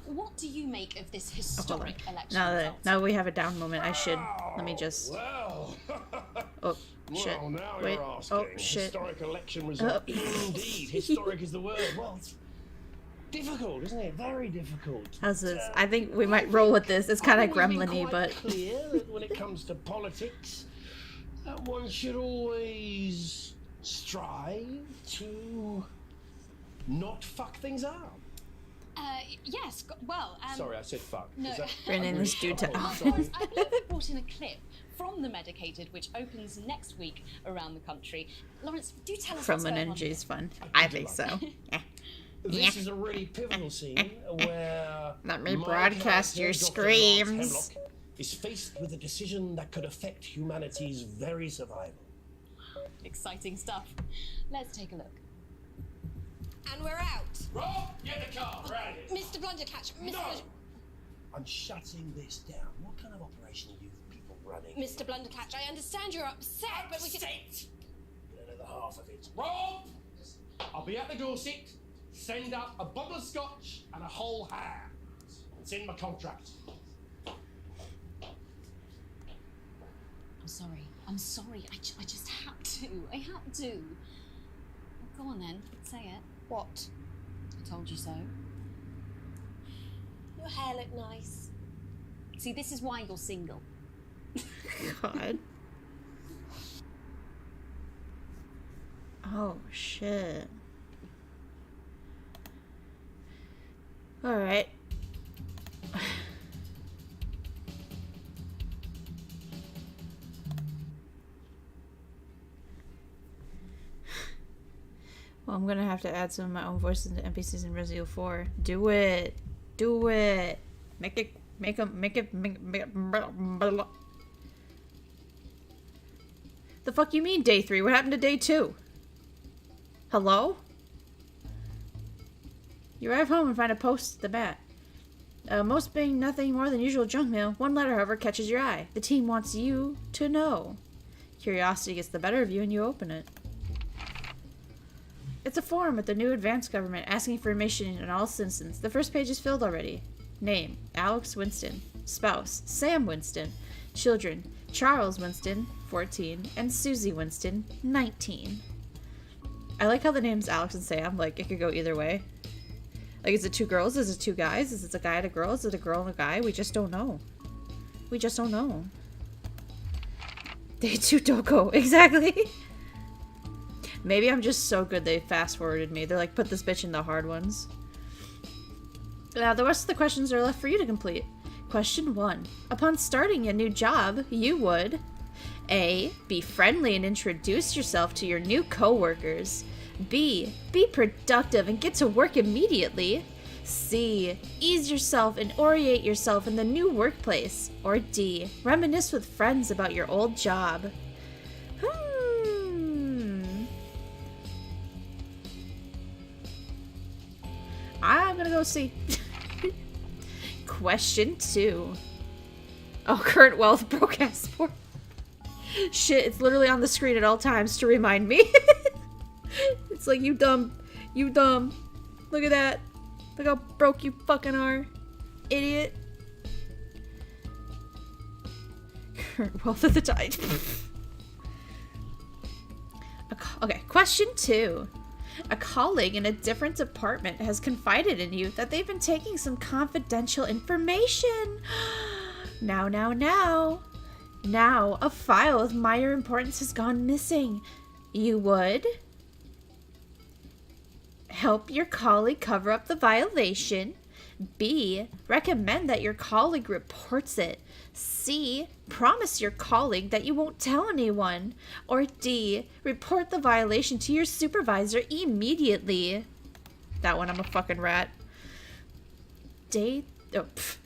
Speaker 10: what do you make of this
Speaker 8: hold on.
Speaker 10: historic election
Speaker 8: Now
Speaker 10: result?
Speaker 8: that we have a down moment, I should let me just.
Speaker 11: Well,
Speaker 8: Oh shit!
Speaker 11: well, now
Speaker 8: Wait!
Speaker 11: you're asking.
Speaker 8: Oh shit!
Speaker 11: Historic election result. Indeed, historic is the word. Well, it's difficult, isn't it? Very difficult.
Speaker 8: How's this? I think we might roll with this. It's kind of gremlin-y, but
Speaker 11: clear that when it comes to politics, that one should always strive to not fuck things up.
Speaker 10: Yes, well,
Speaker 11: Sorry, I said fuck.
Speaker 10: no.
Speaker 11: Is that-
Speaker 8: Bringing this dude to
Speaker 10: Lawrence,
Speaker 8: office.
Speaker 10: I believe we brought in a clip from The Medicated, which opens next week around the country. Lawrence, do tell us
Speaker 8: From
Speaker 10: what's
Speaker 8: an
Speaker 10: going on.
Speaker 8: NG's fun. I think so. Yeah.
Speaker 11: This is a really pivotal scene where
Speaker 8: Let me
Speaker 11: my
Speaker 8: broadcast your
Speaker 11: character, Dr. Lance
Speaker 8: screams.
Speaker 11: Hemlock, is faced with a decision that could affect humanity's very survival.
Speaker 10: Exciting stuff. Let's take a look.
Speaker 13: And we're out.
Speaker 11: Rob, get the car, we're out of here.
Speaker 13: Mr. Blundercatch,
Speaker 11: No! I'm shutting this down. What kind of operation are you people running?
Speaker 13: Mr. Blundercatch, I understand you're upset, but we can...
Speaker 11: You don't know the half of it. Rob! I'll be at the Dorset. Send up a bottle of scotch and a whole ham. It's in my contract.
Speaker 10: I'm sorry. I'm sorry. I just had to. I had to. Well, go on then. Say it.
Speaker 13: What?
Speaker 10: I told you so.
Speaker 13: Your hair looked nice.
Speaker 10: See, this is why you're single.
Speaker 8: God. Oh shit. All right. Well, I'm gonna have to add some of my own voices into NPCs in Resident Evil 4. Do it. Do it. Make it. The fuck you mean day 3? What happened to day 2? Hello? You arrive home and find a post at the mat. Most being nothing more than usual junk mail. One letter, however, catches your eye. The team wants you to know. Curiosity gets the better of you and you open it. It's a form with the new advanced government asking for information in all citizens. The first page is filled already. Name, Alex Winston. Spouse, Sam Winston. Children, Charles Winston, 14, and Susie Winston, 19. I like how the names Alex and Sam, like, it could go either way. Like, is it 2 girls? Is it 2 guys? Is it a guy and a girl? Is it a girl and a guy? We just don't know. We just don't know. Day 2 Doko. Exactly. Maybe I'm just so good they fast-forwarded me. They're like, put this bitch in the hard ones. Now, the rest of the questions are left for you to complete. Question 1. Upon starting a new job, you would... A. Be friendly and introduce yourself to your new co-workers. B. Be productive and get to work immediately. C. Ease yourself and orient yourself in the new workplace. Or D. Reminisce with friends about your old job. I'm gonna go C. Question 2. Oh, current wealth broadcast for. Shit, it's literally on the screen at all times to remind me. It's like, you dumb. You dumb. Look at that. Look how broke you fucking are. Idiot. Current wealth of the tide. Okay, question 2. A colleague in a different department has confided in you that they've been taking some confidential information. Now, a file of minor importance has gone missing. You would help your colleague cover up the violation. B. Recommend that your colleague reports it. C. Promise your colleague that you won't tell anyone. Or D. Report the violation to your supervisor immediately. That one, I'm a fucking rat.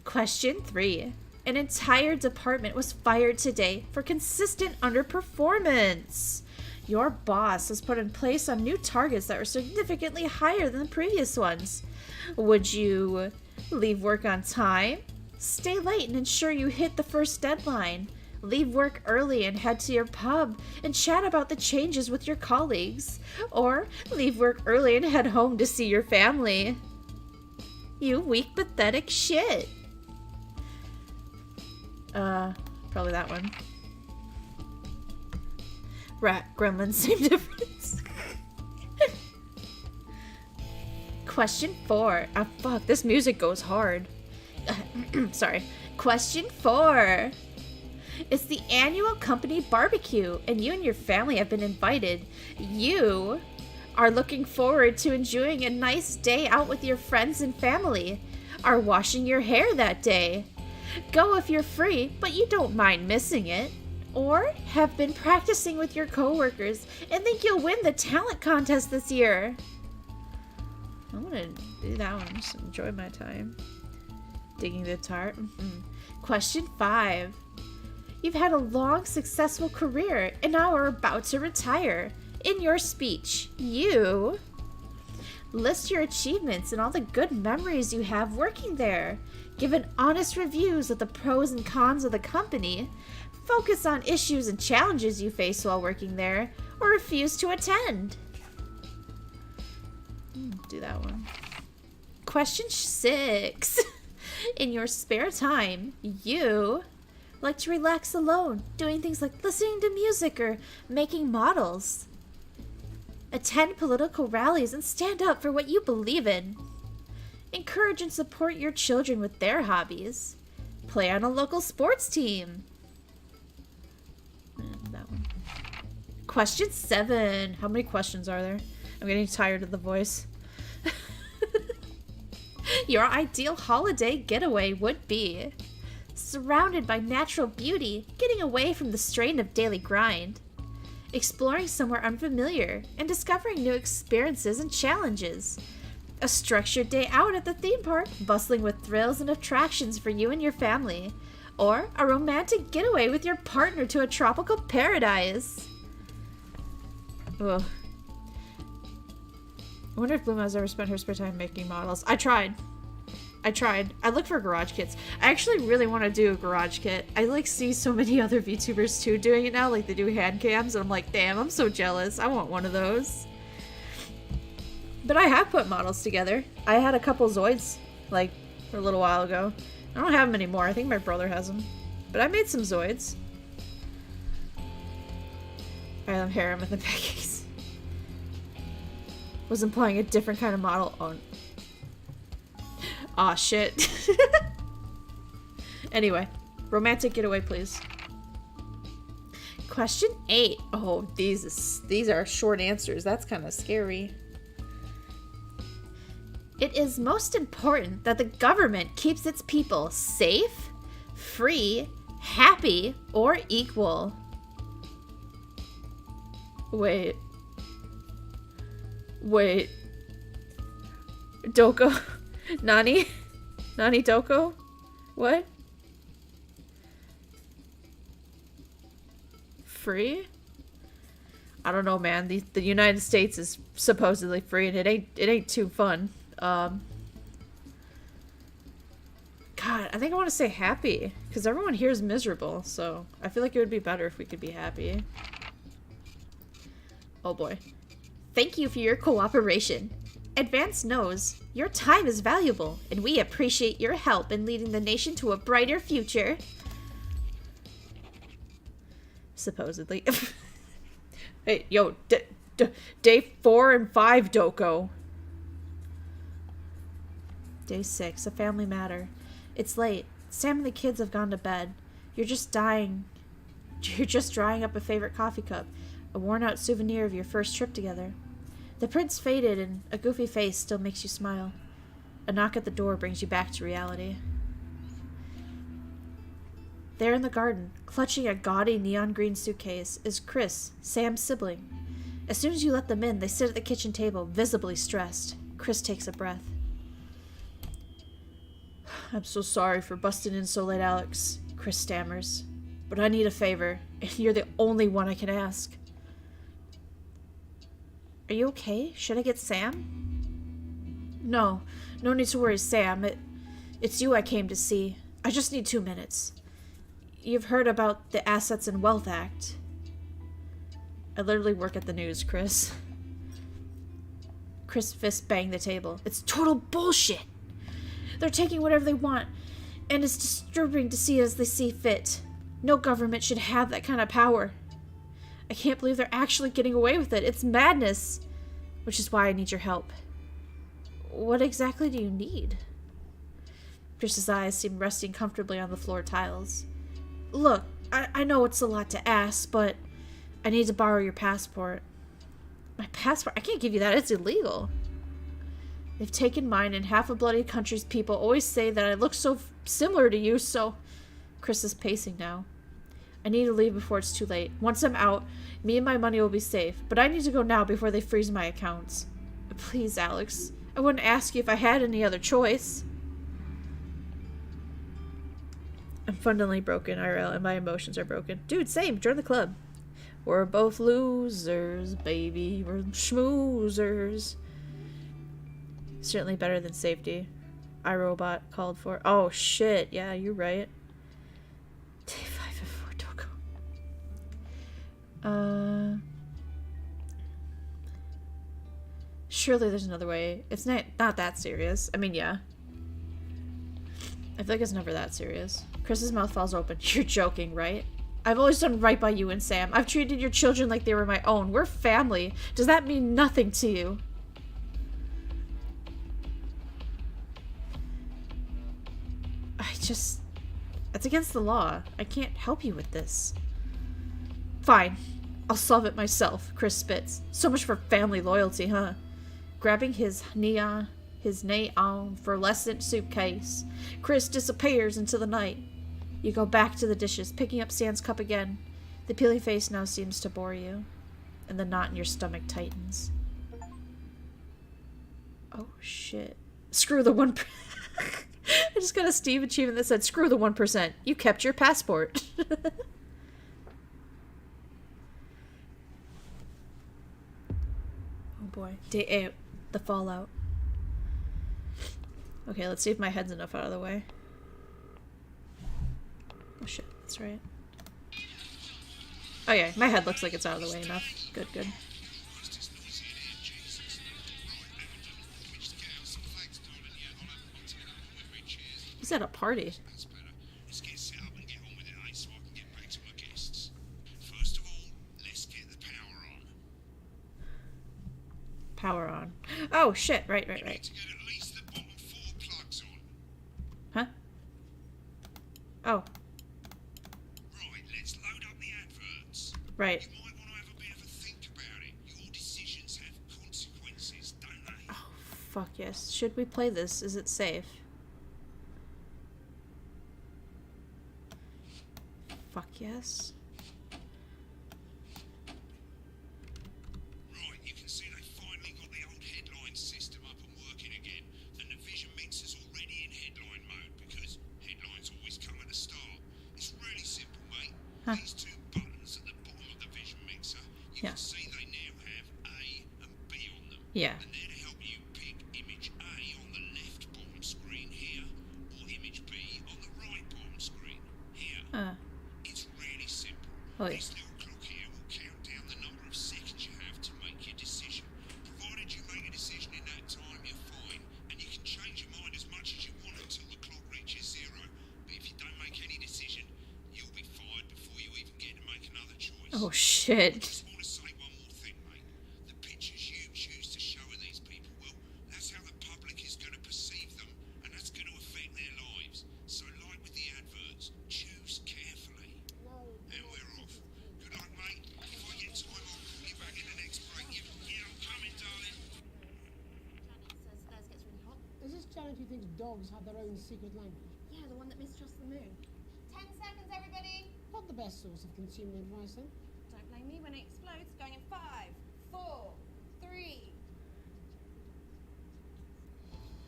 Speaker 8: Question 3. An entire department was fired today for consistent underperformance. Your boss has put in place some new targets that were significantly higher than the previous ones. Would you leave work on time? Stay late and ensure you hit the first deadline. Leave work early and head to your pub and chat about the changes with your colleagues. Or leave work early and head home to see your family. You weak, pathetic shit. Probably that one. Rat, gremlin, same difference. Question 4. Ah, fuck, this music goes hard. Sorry. Question 4. It's the annual company barbecue, and you and your family have been invited. You are looking forward to enjoying a nice day out with your friends and family. Are washing your hair that day. Go if you're free, but you don't mind missing it. Or have been practicing with your coworkers and think you'll win the talent contest this year. I'm gonna do that one. Just enjoy my time. Digging the tart. Question 5. You've had a long, successful career and now are about to retire. In your speech, you list your achievements and all the good memories you have working there. Give an honest reviews of the pros and cons of the company. Focus on issues and challenges you face while working there, or refuse to attend. Do that one. Question 6. In your spare time, you like to relax alone, doing things like listening to music or making models. Attend political rallies and stand up for what you believe in. Encourage and support your children with their hobbies. Play on a local sports team. And that one. Question 7. How many questions are there? I'm getting tired of the voice. Your ideal holiday getaway would be surrounded by natural beauty, getting away from the strain of daily grind, exploring somewhere unfamiliar, and discovering new experiences and challenges. A structured day out at the theme park, bustling with thrills and attractions for you and your family. Or a romantic getaway with your partner to a tropical paradise. Ugh. I wonder if Bloom has ever spent her spare time making models. I tried. I look for garage kits. I actually really want to do a garage kit. I like see so many other VTubers too doing it now, like they do hand cams, and I'm like, damn, I'm so jealous. I want one of those. But I have put models together. I had a couple Zoids, like, for a little while ago. I don't have them anymore. I think my brother has them. But I made some Zoids. I have harem with the pancakes. Was implying a different kind of model on. Aw, shit. Anyway, romantic getaway, please. Question 8. Oh, these are short answers. That's kind of scary. It is most important that the government keeps its people safe, free, happy, or equal. Wait. Doko? Nani? Nani Doko? What? Free? I don't know, man. The United States is supposedly free, and it ain't too fun. God, I think I want to say happy, because everyone here is miserable, so I feel like it would be better if we could be happy. Oh boy. Thank you for your cooperation. Advance knows your time is valuable, and we appreciate your help in leading the nation to a brighter future. Supposedly. Hey, yo, day 4 and 5, Doko. Day 6, a family matter. It's late. Sam and the kids have gone to bed. You're just drying up a favorite coffee cup, a worn-out souvenir of your first trip together. The print's faded, and a goofy face still makes you smile. A knock at the door brings you back to reality. There in the garden, clutching a gaudy neon green suitcase, is Chris, Sam's sibling. As soon as you let them in, they sit at the kitchen table, visibly stressed. Chris takes a breath. I'm so sorry for busting in so late, Alex, Chris stammers. But I need a favor, and you're the only one I can ask. Are you okay? Should I get Sam? No need to worry, Sam. It's you I came to see. I just need 2 minutes. You've heard about the Assets and Wealth Act. I literally work at the news, Chris. Chris fist banged the table. It's total bullshit. They're taking whatever they want, and it's disturbing to see as they see fit. No government should have that kind of power. I can't believe they're actually getting away with it. It's madness. Which is why I need your help. What exactly do you need? Chris's eyes seem resting comfortably on the floor tiles. Look, I know it's a lot to ask, but I need to borrow your passport. My passport? I can't give you that. It's illegal. They've taken mine, and half a bloody country's people always say that I look so similar to you, so... Chris is pacing now. I need to leave before it's too late. Once I'm out, me and my money will be safe, but I need to go now before they freeze my accounts. Please, Alex. I wouldn't ask you if I had any other choice. I'm fundamentally broken, IRL, and my emotions are broken. Dude, same. Join the club. We're both losers, baby. We're schmoozers. Certainly better than safety. iRobot called for. Oh, shit. Yeah, you're right. Day 5 of 4, don't go. Surely there's another way. It's not that serious. I mean, yeah. I feel like it's never that serious. Chris's mouth falls open. You're joking, right? I've always done right by you and Sam. I've treated your children like they were my own. We're family. Does that mean nothing to you? It's against the law. I can't help you with this. Fine. I'll solve it myself, Chris spits. So much for family loyalty, huh? Grabbing his neon fluorescent suitcase, Chris disappears into the night. You go back to the dishes, picking up Sam's cup again. The peeling face now seems to bore you, and the knot in your stomach tightens. Oh, shit. Screw the 1%. I just got a Steam achievement that said, screw the 1%. You kept your passport. Oh boy. Day 8. The fallout. Okay, let's see if my head's enough out of the way. Oh shit, that's right. Oh yeah, my head looks like it's out of the way enough. Good, good. He's at a party.
Speaker 7: Let's get set up and get on with it, eh? So I can get back to my guests. First of all, let's get the power on.
Speaker 8: Power on. Oh shit! Right.
Speaker 7: To get at least the bottom 4 plugs on.
Speaker 8: Huh? Oh.
Speaker 7: Right, let's load up the adverts.
Speaker 8: Right.
Speaker 7: You might want to have a bit of a think about it. Your decisions have consequences, don't they?
Speaker 8: Oh fuck yes. Should we play this? Is it safe? Fuck yes.
Speaker 7: Right, you can see they finally got the old headline system up and working again. The Navision mixer's already in headline mode because headlines always come at the start. It's really simple, mate.
Speaker 8: Huh.
Speaker 7: These 2 buttons at the bottom of the Vision mixer, you can see they now have A and B on them.
Speaker 8: Yeah.
Speaker 7: And they're to help you pick image A on the left bottom screen here, or image B on the right bottom screen here. It's really simple.
Speaker 8: Oh, yeah.
Speaker 7: This little clock here will count down the number of seconds you have to make your decision. Provided you make a decision in that time, you're fine, and you can change your mind as much as you want until the clock reaches 0. But if you don't make any decision, you'll be fired before you even get to make another choice.
Speaker 8: Oh shit.
Speaker 7: I just want to say one more thing, mate. The pictures you choose to show of these people, well, that's how the public is going to perceive them, and that's going to affect their lives. So like with the adverts, choose carefully. And we're off. Good luck, mate. If I get time, I'll call you back in the next break. Yeah, I'm coming, darling.
Speaker 10: Says theirs gets really hot.
Speaker 9: Is this Janet who thinks dogs have their own secret language?
Speaker 10: Yeah, the one that mistrusts the moon. 10 seconds, everybody.
Speaker 9: Not the best source of consumer advice, then.
Speaker 10: Don't blame me when it explodes. Going in 5, 4, 3.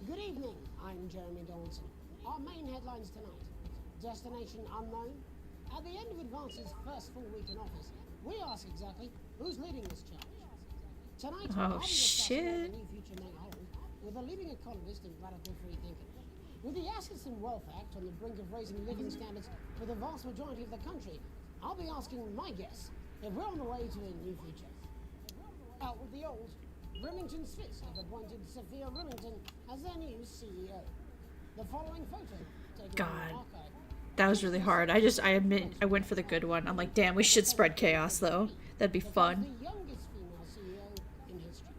Speaker 9: Good evening, I'm Jeremy Dawson. Our main headlines tonight. Destination unknown. At the end of Advance's first full week in office, we ask exactly who's leading this charge. Tonight,
Speaker 8: Oh,
Speaker 9: I'll be discussing what
Speaker 8: shit.
Speaker 9: the new future may hold with a leading economist and radical free thinker. With the Assets and Wealth Act on the brink of raising living standards for the vast majority of the country, I'll be asking my guests if we're on the way to a new future. Out with the old, Remington Smith have appointed Sophia Remington as their new CEO. The following photo, taken
Speaker 8: God.
Speaker 9: from the archive,
Speaker 8: That was really hard. I admit, I went for the good one. I'm like, damn, we should spread chaos, though. That'd be fun.
Speaker 9: the youngest female CEO in history.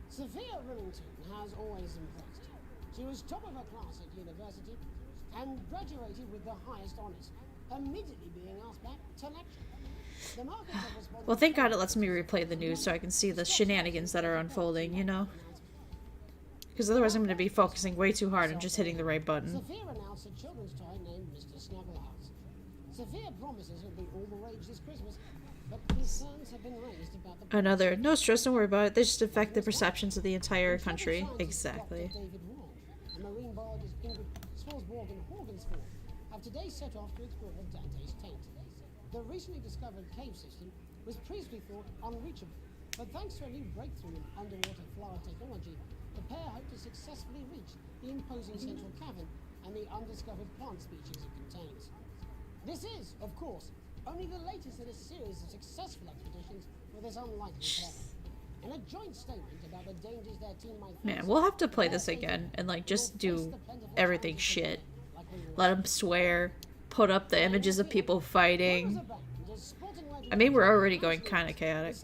Speaker 9: Sophia Remington has always impressed. She was top of her class at university and graduated with the highest honors, immediately being asked back to lecture. The markets have responded.
Speaker 8: Well, thank God it lets me replay the news so I can see the shenanigans that are unfolding, you know? Because otherwise I'm going to be focusing way too hard on just hitting the right button.
Speaker 9: Sophia announced a children's toy named Mr. Snugglehouse. Sophia promises it'll be all the rage this Christmas, but concerns have been raised about the
Speaker 8: Another, no stress, don't worry about it. They just affect the perceptions of the entire country. Exactly.
Speaker 9: David Wong and marine biologist Ingrid Swansborg in Horgensford have today set off to explore Dante's taint. The recently discovered cave system was previously thought unreachable, but thanks to a new breakthrough in underwater flower technology, the pair hope to successfully reach the imposing central cavern and the undiscovered plant species it contains. This is, of course, only the latest in a series of successful expeditions for this unlikely pair. In a joint statement about the dangers their team might face,
Speaker 8: Man, we'll have to play this again and, like, just do everything shit. Let them swear. Put up the images of people fighting. I mean, we're already going kind of chaotic.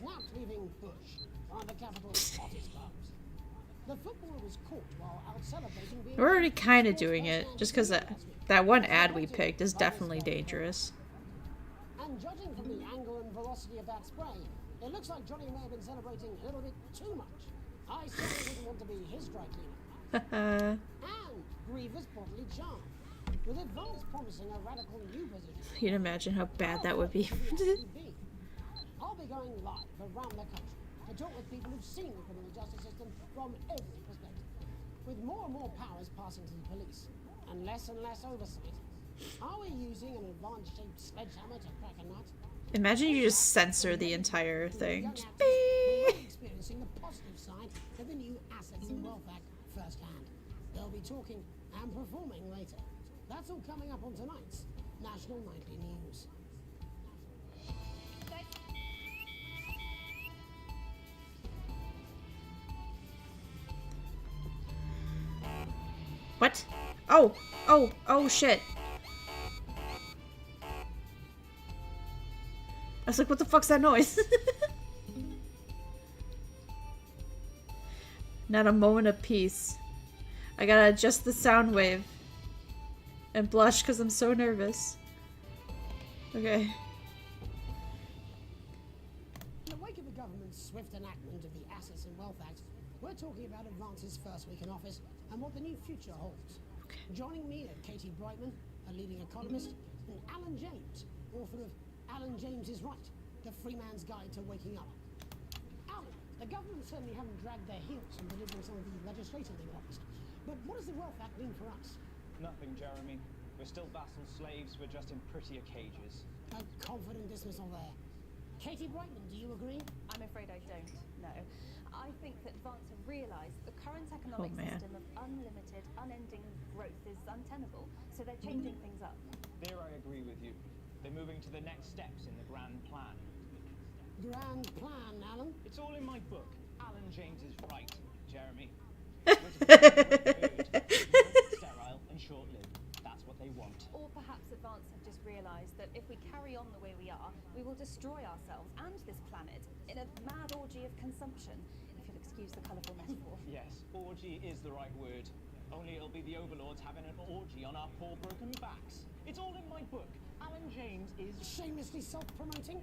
Speaker 8: We're already kind of doing it, just because that one ad we picked is definitely dangerous.
Speaker 9: And judging from the angle and velocity of that spray, it looks like Johnny may have been celebrating a little bit too much. I certainly wouldn't want to be his dry cleaner. And Griever's bodily charm, with advance promising a radical new position.
Speaker 8: You'd imagine how bad that would be.
Speaker 9: I'll be going live around the country to talk with people who've seen the criminal justice system from every perspective. With more and more powers passing to the police, and less oversight, are we using an advanced-shaped sledgehammer to crack a nut?
Speaker 8: Imagine you just censor the entire thing. Just
Speaker 9: Experiencing the positive side of the new Assets and Wealth Act firsthand. They'll be talking and performing later. That's all coming up on tonight's National Nightly News.
Speaker 8: What? Oh shit. I was like, what the fuck's that noise? Not a moment of peace. I gotta adjust the sound wave. And blush because I'm so nervous. Okay.
Speaker 9: In the wake of the government's swift enactment of the Assets and Wealth Act, we're talking about Advance's first week in office and what the new future holds.
Speaker 8: Okay.
Speaker 9: Joining me are Katie Brightman, a leading economist, and Alan James, author of Alan James is Right, The Free Man's Guide to Waking Up. Alan, the government certainly haven't dragged their heels on delivering some of the legislation they promised. But what does the Wealth Act mean for us?
Speaker 1: Nothing, Jeremy. We're still vassal slaves, we're just in prettier cages.
Speaker 9: A confident dismissal there. Katie Brightman, do you agree?
Speaker 14: I'm afraid I don't, no. I think that Vance have realised the current economic system of unlimited, unending growth is untenable, so they're changing things up.
Speaker 1: There I agree with you. They're moving to the next steps in the grand plan.
Speaker 9: Grand plan, Alan?
Speaker 1: It's all in my book. Alan James is Right, Jeremy. Sterile and short-lived. That's what they want.
Speaker 14: Or perhaps Advance have just realised that if we carry on the way we are, we will destroy ourselves and this planet in a mad orgy of consumption, if you'll excuse the colourful metaphor.
Speaker 1: Yes, orgy is the right word. Only it'll be the overlords having an orgy on our poor broken backs. It's all in my book. Alan James is...
Speaker 9: Shamelessly self-promoting?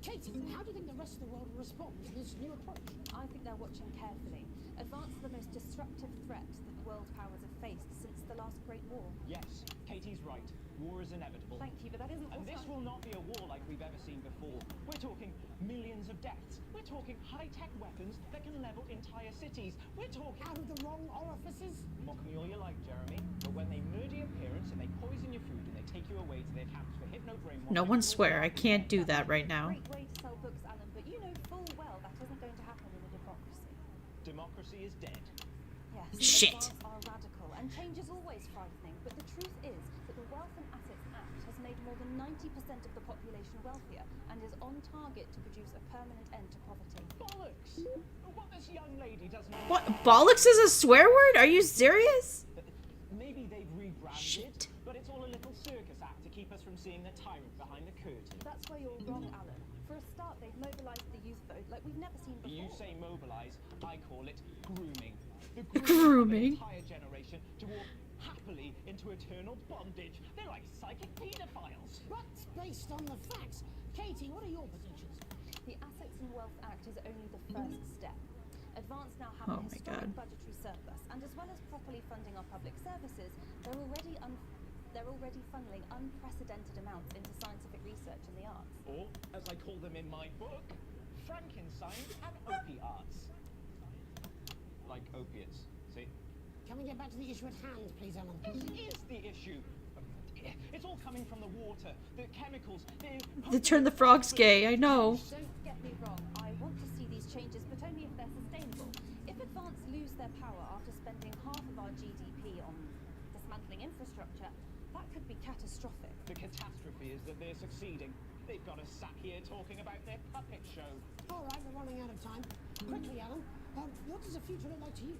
Speaker 9: Katie, how do you think the rest of the world will respond to this new approach?
Speaker 14: I think they're watching carefully. Advance are the most disruptive threat that world powers have faced since the last Great War.
Speaker 1: Yes, Katie's right. War is inevitable.
Speaker 14: Thank you, but that isn't
Speaker 1: And this will not be a war like we've ever seen before. We're talking millions of deaths. We're talking high-tech weapons that can level entire cities. We're talking...
Speaker 9: Out of the wrong orifices?
Speaker 1: Mock me all you like, Jeremy. But when they murder your parents and they poison your food and they take you away to their camps for hypno-brainwashing...
Speaker 8: No one swear, I can't do that right now.
Speaker 14: Great way to sell books, Alan, but you know full well that isn't going to happen in a democracy.
Speaker 1: Democracy is dead.
Speaker 14: Yes,
Speaker 8: Shit.
Speaker 14: Advance are radical, and change is always frightening, but the truth is that the Wealth and Assets Act has made more than 90% of the population wealthier and is on target to produce a permanent end to poverty.
Speaker 1: Bollocks! What this young lady doesn't...
Speaker 8: What? Bollocks is a swear word? Are you serious?
Speaker 1: Maybe I call it grooming. The
Speaker 8: Grooming.
Speaker 1: of an entire generation to walk happily into eternal bondage. They're like psychic paedophiles.
Speaker 9: But based on the facts, Katie, what are your positions?
Speaker 14: The Assets and Wealth Act is only the first step. Advance now have
Speaker 8: Oh
Speaker 14: a
Speaker 8: my
Speaker 14: historic
Speaker 8: God.
Speaker 14: budgetary surplus, and as well as properly funding our public services, they're already funneling unprecedented amounts into scientific research and the arts.
Speaker 1: Or, as I call them in my book, Frankenstein and opiates. Like opiates, see?
Speaker 9: Can we get back to the issue at hand, please, Alan?
Speaker 1: This is the issue. It's all coming from the water, the chemicals,
Speaker 8: They turned the frogs gay, I know.
Speaker 14: Don't get me wrong, I want to see these changes, but only if they're sustainable. If Advance lose their power after spending half of our GDP on dismantling infrastructure, that could be catastrophic.
Speaker 1: The catastrophe is that they're succeeding. They've got us sat here talking about their puppet show.
Speaker 9: All right, we're running out of time. Quickly, Alan, what does the future look like to you?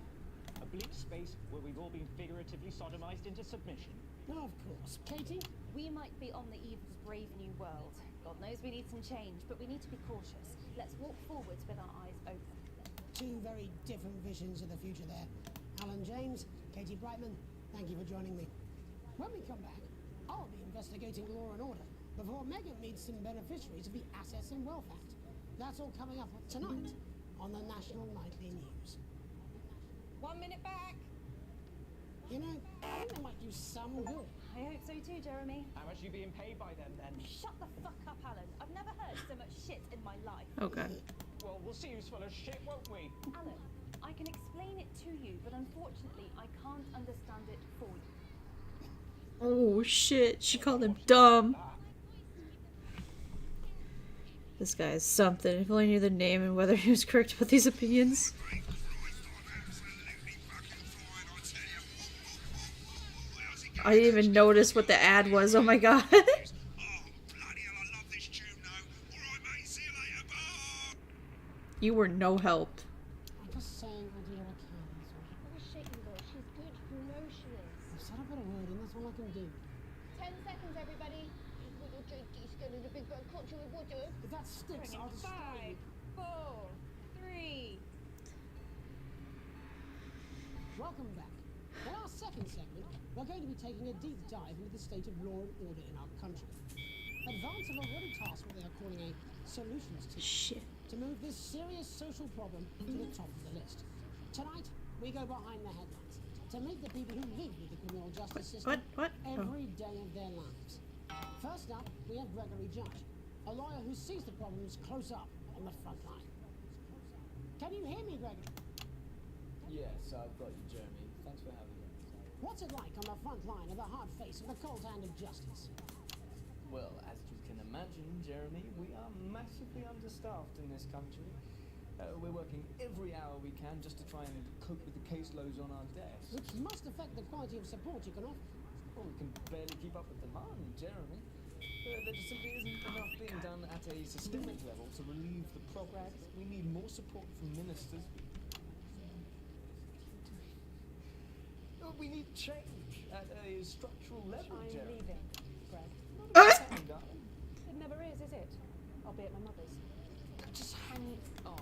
Speaker 1: A bleak space where we've all been figuratively sodomized into submission.
Speaker 9: Of course. Katie?
Speaker 14: We might be on the eve of a brave new world. God knows we need some change, but we need to be cautious. Let's walk forwards with our eyes open.
Speaker 9: Two very different visions of the future there. Alan James, Katie Brightman, thank you for joining me. When we come back, I'll be investigating law and order before Megan meets some beneficiaries of the Assets and Wealth Act. That's all coming up tonight on the National Nightly News.
Speaker 13: 1 minute back.
Speaker 9: You know, I think they might do some good.
Speaker 14: I hope so too, Jeremy.
Speaker 1: How much are you being paid by them, then?
Speaker 14: Shut the fuck up, Alan. I've never heard so much shit in my life.
Speaker 8: Oh god.
Speaker 1: Well, we'll see who's full of shit, won't we?
Speaker 14: Alan, I can explain it to you, but unfortunately, I can't understand it for you.
Speaker 8: Oh shit, she called him dumb. This guy is something. If only knew the name and whether he was correct about these opinions. I didn't even notice what the ad was. Oh my god. You were no help.
Speaker 9: I'm just saying I do what I can.
Speaker 4: What a shit you though. She's good. You know she is.
Speaker 9: I've said I've got a word in, that's all I can do.
Speaker 4: 10 seconds, everybody. Little Jakey's going to the big bird culture with water.
Speaker 9: If that sticks, I'll destroy you.
Speaker 13: 5, 4, 3.
Speaker 9: Welcome back. In our second segment, we're going to be taking a deep dive into the state of law and order in our country. Advance have already tasked what they are calling a solutions team to move this serious social problem to the top of the list. Tonight, we go behind the headlines to meet the people who live with the criminal justice system every day of their lives. First up, we have Gregory Judge, a lawyer who sees the problems close up on the front line. Can you hear me, Gregory?
Speaker 15: Yes, I've got you, Jeremy. Thanks for having me.
Speaker 9: What's it like on the front line of the hard face of the cold hand of justice?
Speaker 15: Well, as you can imagine, Jeremy, we are massively understaffed in this country. We're working every hour we can just to try and cope with the caseloads on our desks.
Speaker 9: Which must affect the quality of support you can offer.
Speaker 15: Well, we can barely keep up with demand, Jeremy. There just simply isn't enough being done at a systemic level to relieve the problem. We need more support from ministers. We need change at a structural level,
Speaker 2: I'm
Speaker 15: Jeremy.
Speaker 2: leaving, Greg.
Speaker 15: Darling.
Speaker 2: It never is it? I'll be at my mother's.
Speaker 15: Just hang on.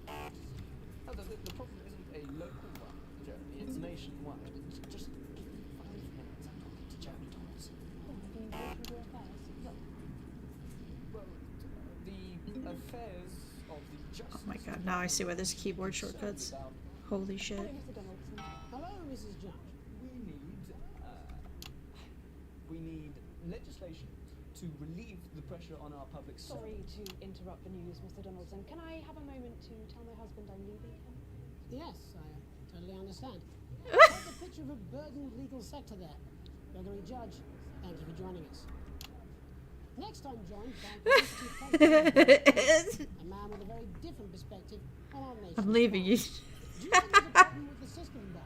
Speaker 15: Oh, the problem isn't a local one, Jeremy. It's nationwide. Just 5 minutes. I'm talking to Jeremy Thomas.
Speaker 2: Have you worked with your affairs? Look.
Speaker 15: Well, the affairs of the justice.
Speaker 8: Oh my god, now I see why there's keyboard shortcuts. Holy shit.
Speaker 9: Hello, Mr. Donaldson. Hello, Mrs. Judge.
Speaker 15: We need legislation to relieve the pressure on our public
Speaker 2: Sorry to interrupt the news, Mr. Donaldson. Can I have a moment to tell my husband I'm leaving him?
Speaker 9: Yes, I totally understand. There's a picture of a burdened legal sector there. Gregory Judge, thank you for joining us. Next, I'm joined by a man with a very different perspective on our nation.
Speaker 8: I'm leaving you.
Speaker 9: Do you think there's a problem with the system, Bob?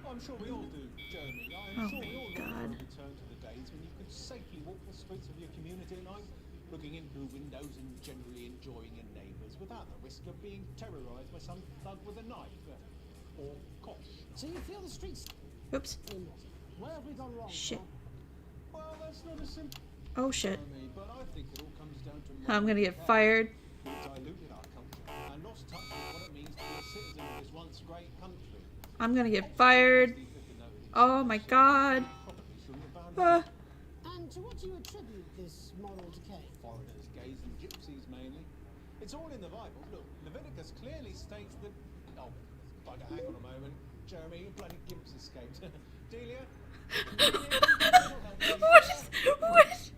Speaker 16: I'm sure we all do, Jeremy. I'm sure we all long to return to the days when you could safely walk the streets of your community at night, looking in through windows and generally enjoying your neighbours without the risk of being terrorised by some thug with a knife or cosh.
Speaker 9: So you feel the streets?
Speaker 8: Oops.
Speaker 9: Where have we gone wrong?
Speaker 8: Shit.
Speaker 16: Well, that's not a simple.
Speaker 8: Oh shit.
Speaker 16: Jeremy, but I think it all comes down to
Speaker 8: I'm gonna get fired.
Speaker 16: diluted our culture and lost touch with what it means to be a citizen of this once great country.
Speaker 8: I'm gonna get fired. Oh my god.
Speaker 9: And to what do you attribute this moral decay?
Speaker 16: Foreigners, gays and gypsies mainly. It's all in the Bible. Look, Leviticus clearly states that... Oh, bugger, hang on a moment. Jeremy, your bloody gimps escaped. Delia?
Speaker 8: What?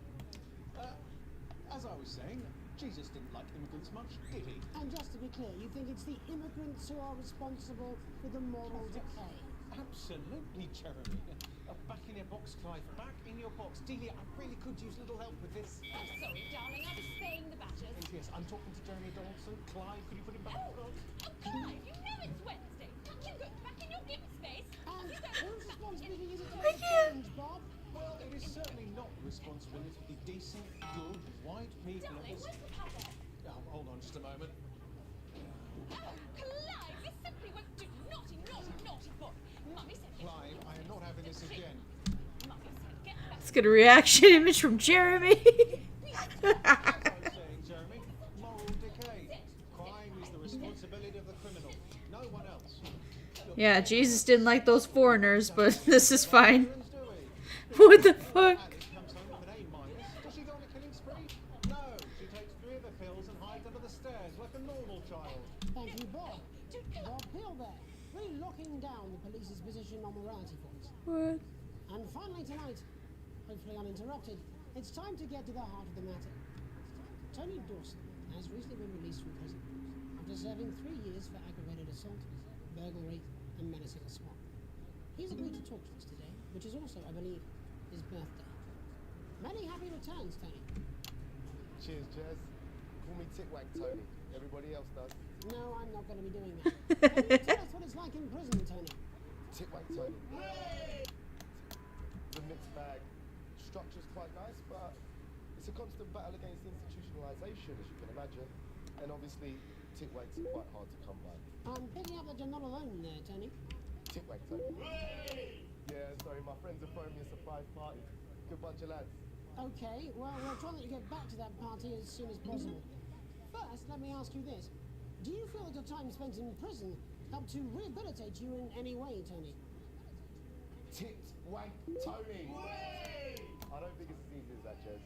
Speaker 16: As I was saying, Jesus didn't like immigrants much, did he?
Speaker 9: And just to be clear, you think it's the immigrants who are responsible for the moral decay?
Speaker 16: Absolutely, Jeremy. Back in your box, Clive. Back in your box. Delia, I really could use a little help with this.
Speaker 10: I'm sorry, darling. I was spaying the badgers.
Speaker 16: Yes, I'm talking to Jeremy Donaldson. Clive, could you put him back?
Speaker 10: Oh, Clive, you know it's Wednesday. You go back in your gimp space.
Speaker 9: And whose responsibility is it to change, Bob?
Speaker 16: Well, it is certainly not the responsibility of the decent, good, white people of
Speaker 10: Darling,
Speaker 16: this...
Speaker 10: where's the papa?
Speaker 16: Oh, hold on just a moment.
Speaker 10: Clive, this simply won't do. Naughty, naughty, naughty boy. Mummy said get
Speaker 16: Clive, I am not having this again.
Speaker 10: Mummy said get back.
Speaker 8: Let's get a reaction image from Jeremy.
Speaker 16: As I was saying, Jeremy, moral decay. Crime is the responsibility of the criminal, no one else. Look,
Speaker 8: Yeah, Jesus didn't like those foreigners, but this is fine. What the fuck?
Speaker 16: Alice comes home with an A-. Does she go on a killing spree? No, she takes 3 of the pills and hides under the stairs like a normal child.
Speaker 9: Thank you, Bob. Bob Peel there, really locking down the police's position on morality points.
Speaker 8: What?
Speaker 9: And finally tonight, hopefully uninterrupted, it's time to get to the heart of the matter. Tony Dawson has recently been released from prison after serving 3 years for aggravated assault, burglary, and menacing a swat. He's agreed to talk to us today, which is also, I believe, his birthday. Many happy returns, Tony.
Speaker 17: Cheers, Jez. Call me 𝐷Wack Tony. Everybody else does.
Speaker 9: No, I'm not going to be doing that. Can you tell us what it's like in prison, Tony?
Speaker 17: 𝐷Wack Tony. The mixed bag. Structure's quite nice, but it's a constant battle against institutionalization, as you can imagine. And obviously, 𝐷Wacks are quite hard to come by.
Speaker 9: I'm picking up that you're not alone there, Tony.
Speaker 17: 𝐷Wack Tony. Yeah, sorry, my friends are throwing me a surprise party. Good bunch of lads.
Speaker 9: Okay, well, we'll try to get back to that party as soon as possible. First, let me ask you this. Do you feel that your time spent in prison helped to rehabilitate you in any way, Tony?
Speaker 17: 𝐷Wack Tony! I don't think it's as easy as that, Jez.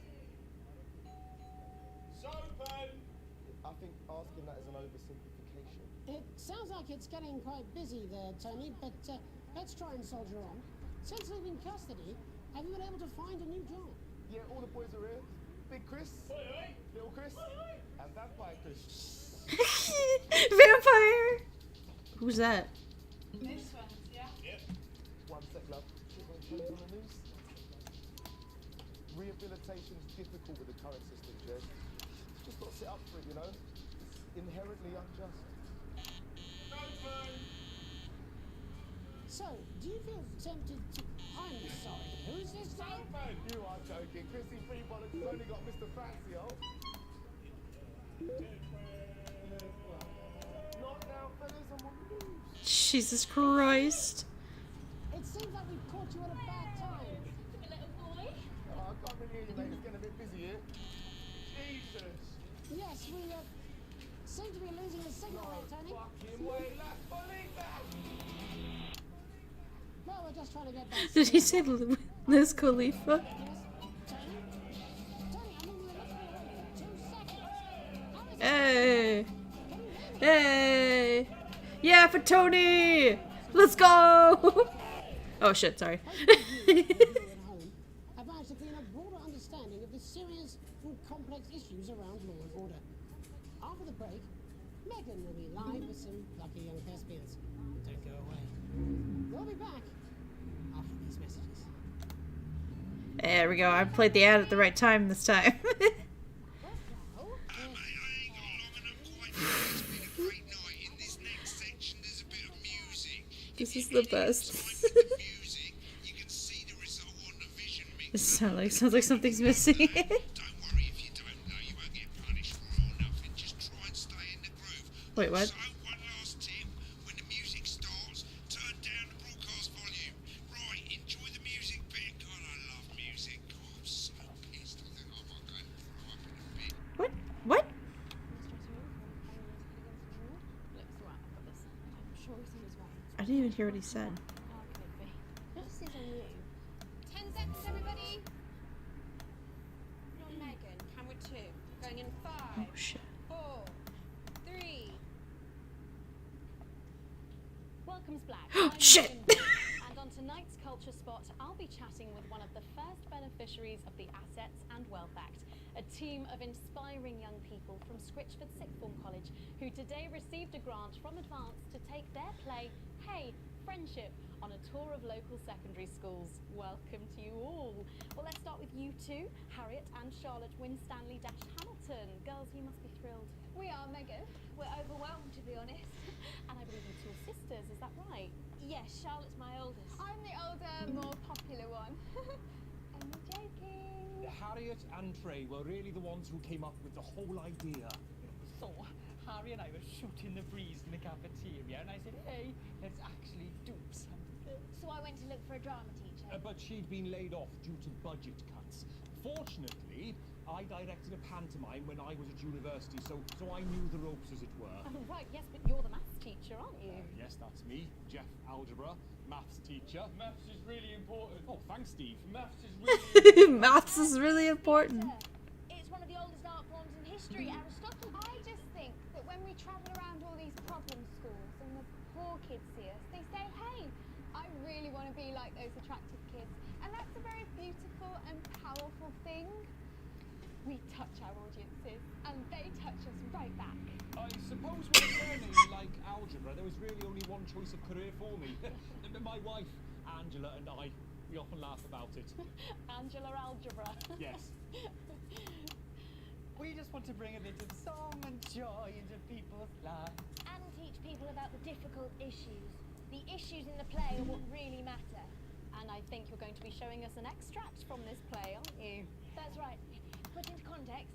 Speaker 17: I think asking that is an oversimplification.
Speaker 9: It sounds like it's getting quite busy there, Tony, but let's try and soldier on. Since leaving custody, have you been able to find a new job?
Speaker 17: Yeah, all the boys are here. Big Chris, little Chris, and Vampire Chris.
Speaker 8: Vampire! Who's that?
Speaker 13: This one, yeah?
Speaker 17: Yep. One sec, love. On the news. Rehabilitation's difficult with the current system, Jez. Just got to sit up for it, you know? It's inherently unjust.
Speaker 9: So, do you feel tempted to... I'm sorry, who's this now?
Speaker 17: You are joking. Chrissy Freebollocks has only got Mr. Fazio. Not now, fellas, I'm on the news.
Speaker 8: Jesus Christ.
Speaker 9: It seems like we've caught you at a bad time.
Speaker 10: Little boy.
Speaker 17: Oh, I can't really hear you, mate. It's getting a bit busy here. Jesus.
Speaker 9: Yes, we seem to be losing the signal there, Tony.
Speaker 17: Fucking way, let's believe that.
Speaker 9: Well, we're just trying to get back.
Speaker 8: Did he say Liz Khalifa? Hey! Hey! Yeah, for Tony! Let's go! Oh shit, sorry.
Speaker 9: I've managed to gain a broader understanding of the serious and complex issues around law and order. After the break, Megan will be live with some lucky young thespians. Don't go away. We'll be back after these messages.
Speaker 8: There we go. I played the ad at the right time this time. This is the best. It sounds like something's missing. Wait, what? didn't hear what he said.
Speaker 10: How could it be?
Speaker 13: This is on you. 10 seconds, everybody. Not Megan. Camera 2. Going in 5.
Speaker 8: Oh shit.
Speaker 13: 4. 3.
Speaker 10: Welcome's Black.
Speaker 8: Shit!
Speaker 10: And on tonight's Culture Spot, I'll be chatting with one of the first beneficiaries of the Assets and Wealth Act, a team of inspiring young people from Scritchford Sixth Form College who today received a grant from Advance to take their play, Hey, Friendship, on a tour of local secondary schools. Welcome to you all. Well, let's start with you two, Harriet and Charlotte Winstanley-Hamilton. Girls, you must be thrilled.
Speaker 13: We are, Megan. We're overwhelmed, to be honest.
Speaker 10: And I believe you two are sisters, is that right?
Speaker 13: Yes, Charlotte's my oldest. I'm the older, more popular one. I'm joking.
Speaker 16: Harriet and Trey were really the ones who came up with the whole idea.
Speaker 18: So, Harry and I were shooting the breeze in the cafeteria, and I said, hey, let's actually do something.
Speaker 13: So I went to look for a drama teacher.
Speaker 16: But she'd been laid off due to budget cuts. Fortunately, I directed a pantomime when I was at university, so I knew the ropes, as it were.
Speaker 10: Oh, right, yes, but you're the maths teacher, aren't you?
Speaker 16: Yes, that's me, Jeff Algebra, maths teacher.
Speaker 18: Maths is really important.
Speaker 16: Oh, thanks, Steve.
Speaker 18: Maths is really
Speaker 8: Maths is really important.
Speaker 13: It's one of the oldest art forms in history, Aristotle. I just think that when we travel around all these problem schools and the poor kids see us, they say, hey, I really want to be like those attractive kids. And that's a very beautiful and powerful thing. We touch our audiences, and they touch us right back.
Speaker 16: I suppose when learning like algebra, there was really only one choice of career for me. My wife, Angela, and I, we often laugh about it.
Speaker 10: Angela Algebra.
Speaker 16: Yes.
Speaker 18: We just want to bring a bit of song and joy into people's lives.
Speaker 13: And teach people about the difficult issues. The issues in the play are what really matter.
Speaker 10: And I think you're going to be showing us an extract from this play, aren't you?
Speaker 13: That's right. Put into context,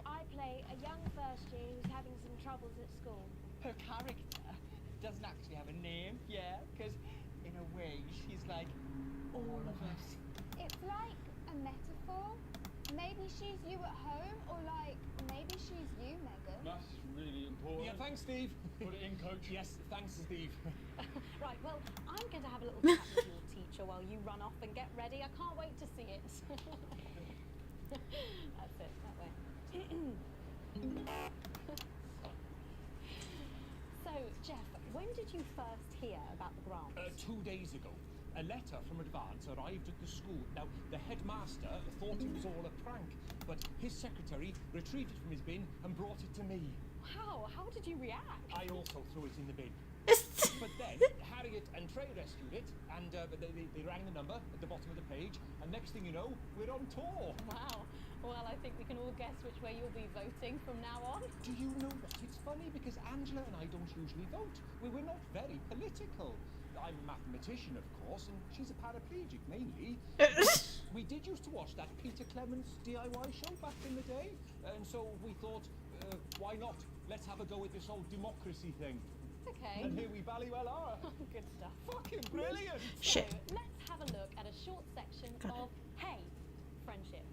Speaker 13: I play a young first year who's having some troubles at school.
Speaker 18: Her character doesn't actually have a name, yeah, because in a way she's like all of us.
Speaker 13: It's like a metaphor. Maybe she's you at home, or like maybe she's you, Megan.
Speaker 18: That's really important.
Speaker 16: Yeah, thanks, Steve.
Speaker 18: Put it in, coach.
Speaker 16: Yes, thanks, Steve.
Speaker 10: Right, well, I'm going to have a little chat with your teacher while you run off and get ready. I can't wait to see it. That's it, that way. So, Jeff, when did you first hear about the grant?
Speaker 16: 2 days ago. A letter from Advance arrived at the school. Now, the headmaster thought it was all a prank, but his secretary retrieved it from his bin and brought it to me.
Speaker 10: Wow, how did you react?
Speaker 16: I also threw it in the bin. But then, Harriet and Trey rescued it, and they rang the number at the bottom of the page, and next thing you know, we're on tour.
Speaker 10: Wow. Well, I think we can all guess which way you'll be voting from now on.
Speaker 16: Do you know what? It's funny because Angela and I don't usually vote. We're not very political. I'm a mathematician, of course, and she's a paraplegic, mainly. We did used to watch that Peter Clements DIY show back in the day, and so we thought, why not? Let's have a go at this whole democracy thing.
Speaker 10: Okay.
Speaker 16: And here we bally well are.
Speaker 10: Good stuff.
Speaker 16: Fucking brilliant!
Speaker 8: Shit.
Speaker 10: So, let's have a look at a short section of Hey, Friendship.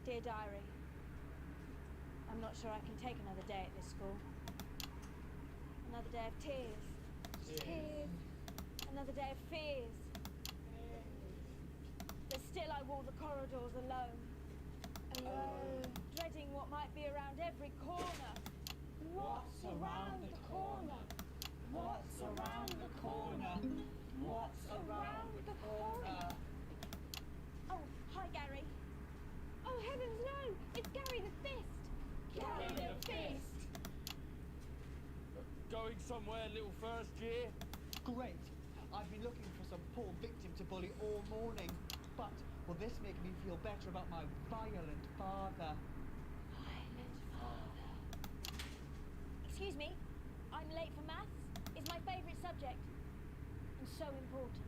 Speaker 13: Dear Diary, I'm not sure I can take another day at this school. Another day of tears. Tears. Another day of fears. But still I walk the corridors alone. Alone. Dreading what might be around every corner. What's around the corner? What's around the corner? What's around the corner? Oh, hi Gary. Oh heavens no! It's Gary the Fist! Gary the Fist!
Speaker 18: Going somewhere, little first year? Great. I've been looking for some poor victim to bully all morning. But will this make me feel better about my violent father?
Speaker 13: Violent father. Excuse me, I'm late for maths. It's my favourite subject. And so important.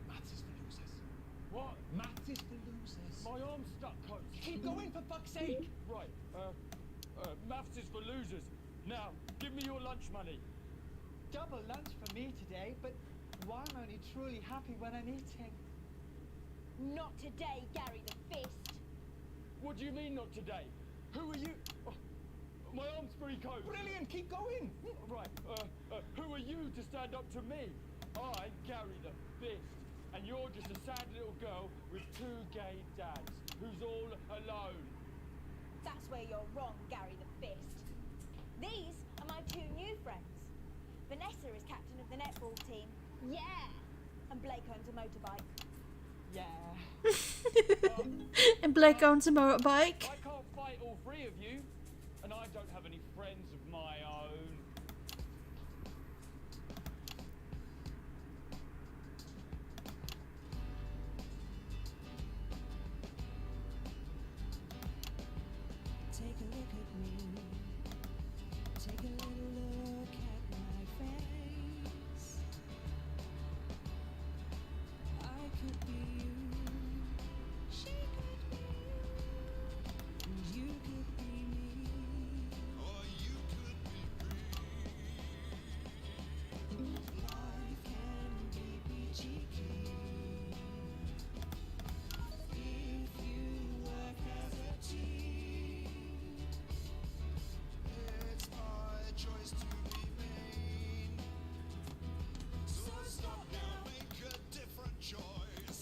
Speaker 16: Maths is for losers.
Speaker 18: What?
Speaker 16: Maths is for losers.
Speaker 18: My arm's stuck, coach.
Speaker 16: Keep going, for fuck's sake!
Speaker 18: Right, maths is for losers. Now, give me your lunch money. Double lunch for me today, but why am I only truly happy when I'm eating?
Speaker 13: Not today, Gary the Fist.
Speaker 18: What do you mean not today? Who are you? Oh, my arm's pretty cold.
Speaker 16: Brilliant, keep going.
Speaker 18: Right, who are you to stand up to me? I'm Gary the Fist, and you're just a sad little girl with 2 gay dads who's all alone.
Speaker 13: That's where you're wrong, Gary the Fist. These are my 2 new friends. Vanessa is captain of the netball team. Yeah. And Blake owns a motorbike.
Speaker 18: Yeah.
Speaker 8: And Blake owns a motorbike.
Speaker 18: I can't fight all 3 of you, and I don't have any friends of my own.
Speaker 12: Take a look at me. Take a little look at my face. I could be you. She could be you. And you could be me.
Speaker 7: Or you could be
Speaker 12: Life can be peachy keen if you work as a team.
Speaker 7: It's my choice to remain. So stop now, make a different choice.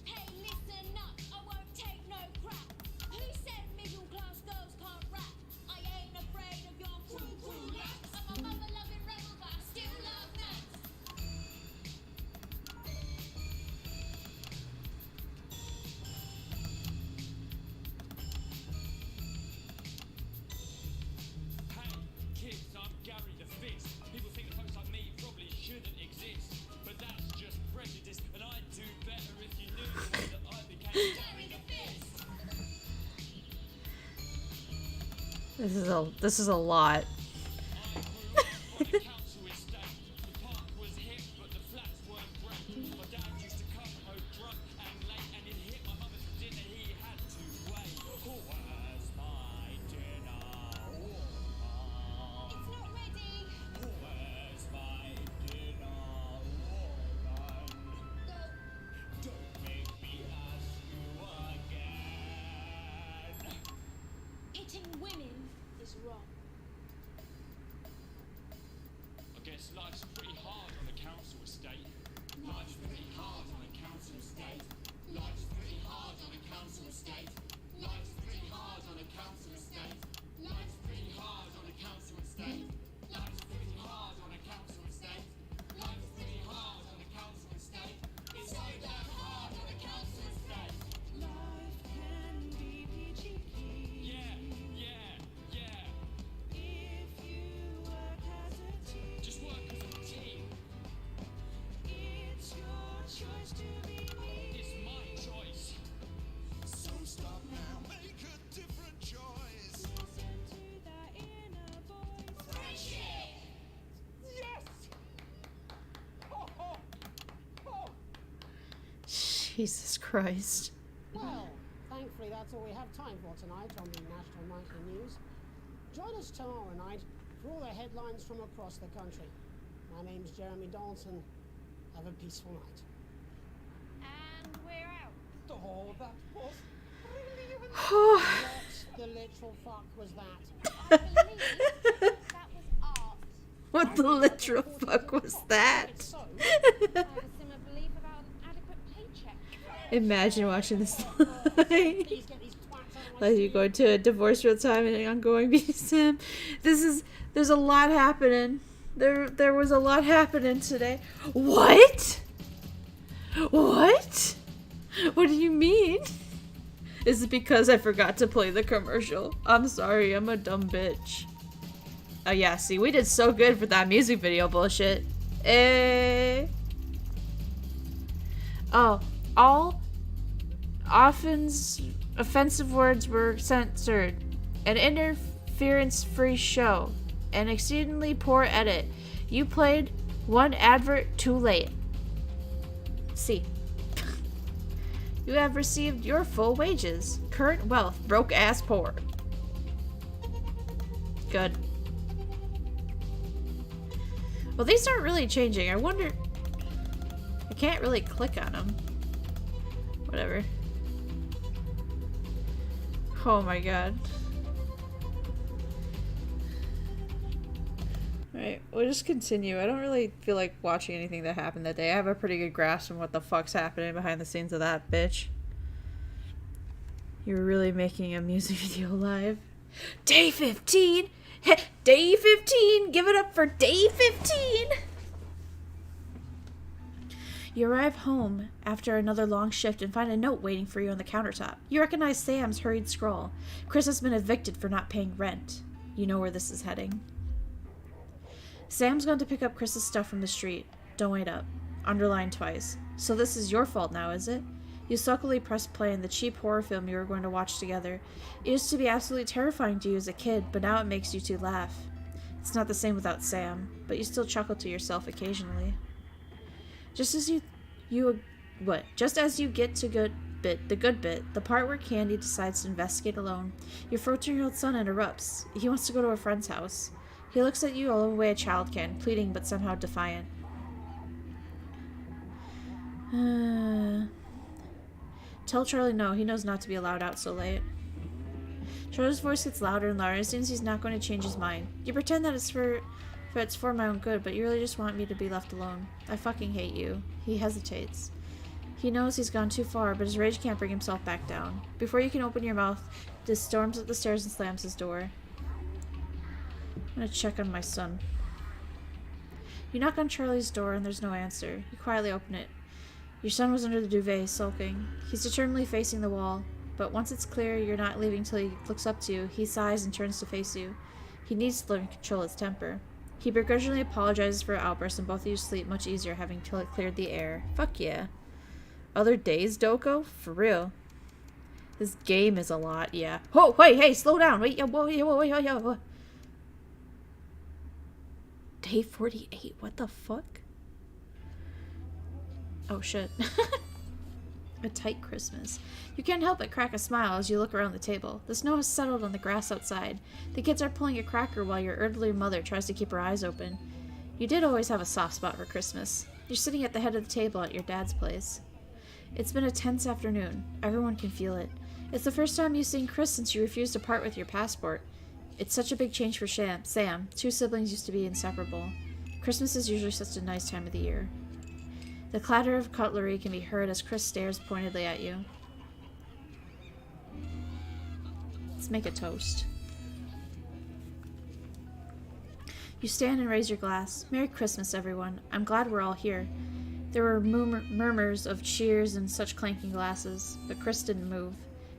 Speaker 13: Hey, listen up, I won't take no crap. Who said middle class girls can't rap? I ain't afraid of your frou-frou raps. I'm a mother-loving rebel, but I still love nuts.
Speaker 18: Hey, kids, I'm Gary the Fist. People think folks like me probably shouldn't exist, but that's just prejudice, and I'd do better if you knew the way that I became Gary the Fist.
Speaker 8: This is a lot.
Speaker 18: On a council estate, the park was hip, but the flats weren't great. My dad used to come home drunk and late, and he'd hit my mother for dinner. He had to wait. Where's my dinner?
Speaker 13: It's not ready.
Speaker 18: Where's my dinner? Woman? Don't make me ask you again.
Speaker 13: Hitting women is wrong.
Speaker 18: I guess life's pretty hard on a council estate. Life's pretty hard on a council estate. Life's pretty hard on a council estate. Life's pretty hard on a council estate. Life's pretty hard on a council estate. Life's pretty hard on a council estate. Life's pretty hard on a council estate. It's so damn hard on a council estate.
Speaker 12: Life can be peachy keen.
Speaker 18: Yeah.
Speaker 12: If you work as a team.
Speaker 18: Just work as a team.
Speaker 12: It's your choice to be me.
Speaker 18: It's my choice.
Speaker 7: So stop now, make a different choice.
Speaker 12: Listen to that inner voice.
Speaker 13: Friendship!
Speaker 16: Yes! Oh, oh, oh.
Speaker 8: Jesus Christ.
Speaker 9: Well, thankfully that's all we have time for tonight on the National Nightly News. Join us tomorrow night for all the headlines from across the country. My name's Jeremy Dalton. Have a peaceful night.
Speaker 13: And we're out.
Speaker 16: Oh, that was brilliant.
Speaker 9: What the literal fuck was that?
Speaker 13: I believe that was art.
Speaker 8: What the literal fuck was that?
Speaker 13: I have a similar belief about an adequate paycheck.
Speaker 8: Imagine watching this like you go to a divorce real time and an ongoing BDSM. There's a lot happening. There was a lot happening today. What? What? What do you mean? Is it because I forgot to play the commercial? I'm sorry, I'm a dumb bitch. Oh yeah, see, we did so good for that music video bullshit. Oh, all offensive words were censored. An interference-free show. An exceedingly poor edit. You played one advert too late. See. You have received your full wages. Current wealth, broke ass poor. Good. Well, these aren't really changing. I wonder... I can't really click on them. Whatever. Oh my god. Alright, we'll just continue. I don't really feel like watching anything that happened that day. I have a pretty good grasp on what the fuck's happening behind the scenes of that bitch. You're really making a music video live. Day 15! Day 15! Give it up for day 15! You arrive home after another long shift and find a note waiting for you on the countertop. You recognize Sam's hurried scroll. Chris has been evicted for not paying rent. You know where this is heading. Sam's gone to pick up Chris's stuff from the street. Don't wait up. Underlined twice. So this is your fault now, is it? You sulkily press play on the cheap horror film you were going to watch together. It used to be absolutely terrifying to you as a kid, but now it makes you two laugh. It's not the same without Sam, but you still chuckle to yourself occasionally. Just as you get to the good bit, the part where Candy decides to investigate alone, your 14-year-old son interrupts. He wants to go to a friend's house. He looks at you all the way a child can, pleading but somehow defiant. Tell Charlie no, he knows not to be allowed out so late. Charlie's voice gets louder and louder. It seems he's not going to change his mind. You pretend that it's for my own good, but you really just want me to be left alone. I fucking hate you. He hesitates. He knows he's gone too far, but his rage can't bring himself back down. Before you can open your mouth, he storms up the stairs and slams his door. I'm gonna check on my son. You knock on Charlie's door and there's no answer. You quietly open it. Your son was under the duvet, sulking. He's determinedly facing the wall, but once it's clear you're not leaving till he looks up to you, he sighs and turns to face you. He needs to learn to control his temper. He begrudgingly apologizes for her outburst, and both of you sleep much easier having cleared the air. Fuck yeah. Other days, Doko? For real. This game is a lot, yeah. Oh, wait, hey, slow down. Wait, whoa. Day 48, what the fuck? Oh shit. A tight Christmas. You can't help but crack a smile as you look around the table. The snow has settled on the grass outside. The kids are pulling a cracker while your elderly mother tries to keep her eyes open. You did always have a soft spot for Christmas. You're sitting at the head of the table at your dad's place. It's been a tense afternoon. Everyone can feel it. It's the first time you've seen Chris since you refused to part with your passport. It's such a big change for Sam. Two siblings used to be inseparable. Christmas is usually such a nice time of the year. The clatter of cutlery can be heard as Chris stares pointedly at you. Let's make a toast. You stand and raise your glass. Merry Christmas, everyone. I'm glad we're all here. There were murmurs of cheers and such clanking glasses, but Chris didn't move.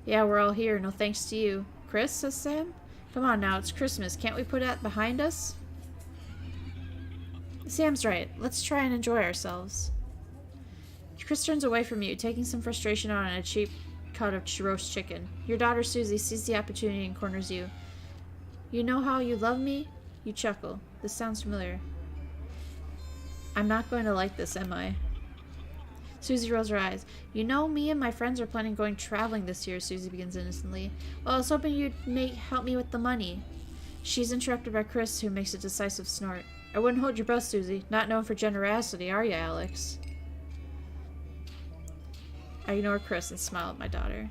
Speaker 8: Yeah, we're all here, no thanks to you. Chris, says Sam? Come on now, it's Christmas. Can't we put that behind us? Sam's right. Let's try and enjoy ourselves. Chris turns away from you, taking some frustration out on a cheap cut of roast chicken. Your daughter Susie sees the opportunity and corners you. You know how you love me? You chuckle. This sounds familiar. I'm not going to like this, am I? Susie rolls her eyes. You know, me and my friends are planning on going traveling this year, Susie begins innocently. Well, I was hoping you'd help me with the money. She's interrupted by Chris, who makes a decisive snort. I wouldn't hold your breath, Susie. Not known for generosity, are you, Alex? I ignore Chris and smile at my daughter.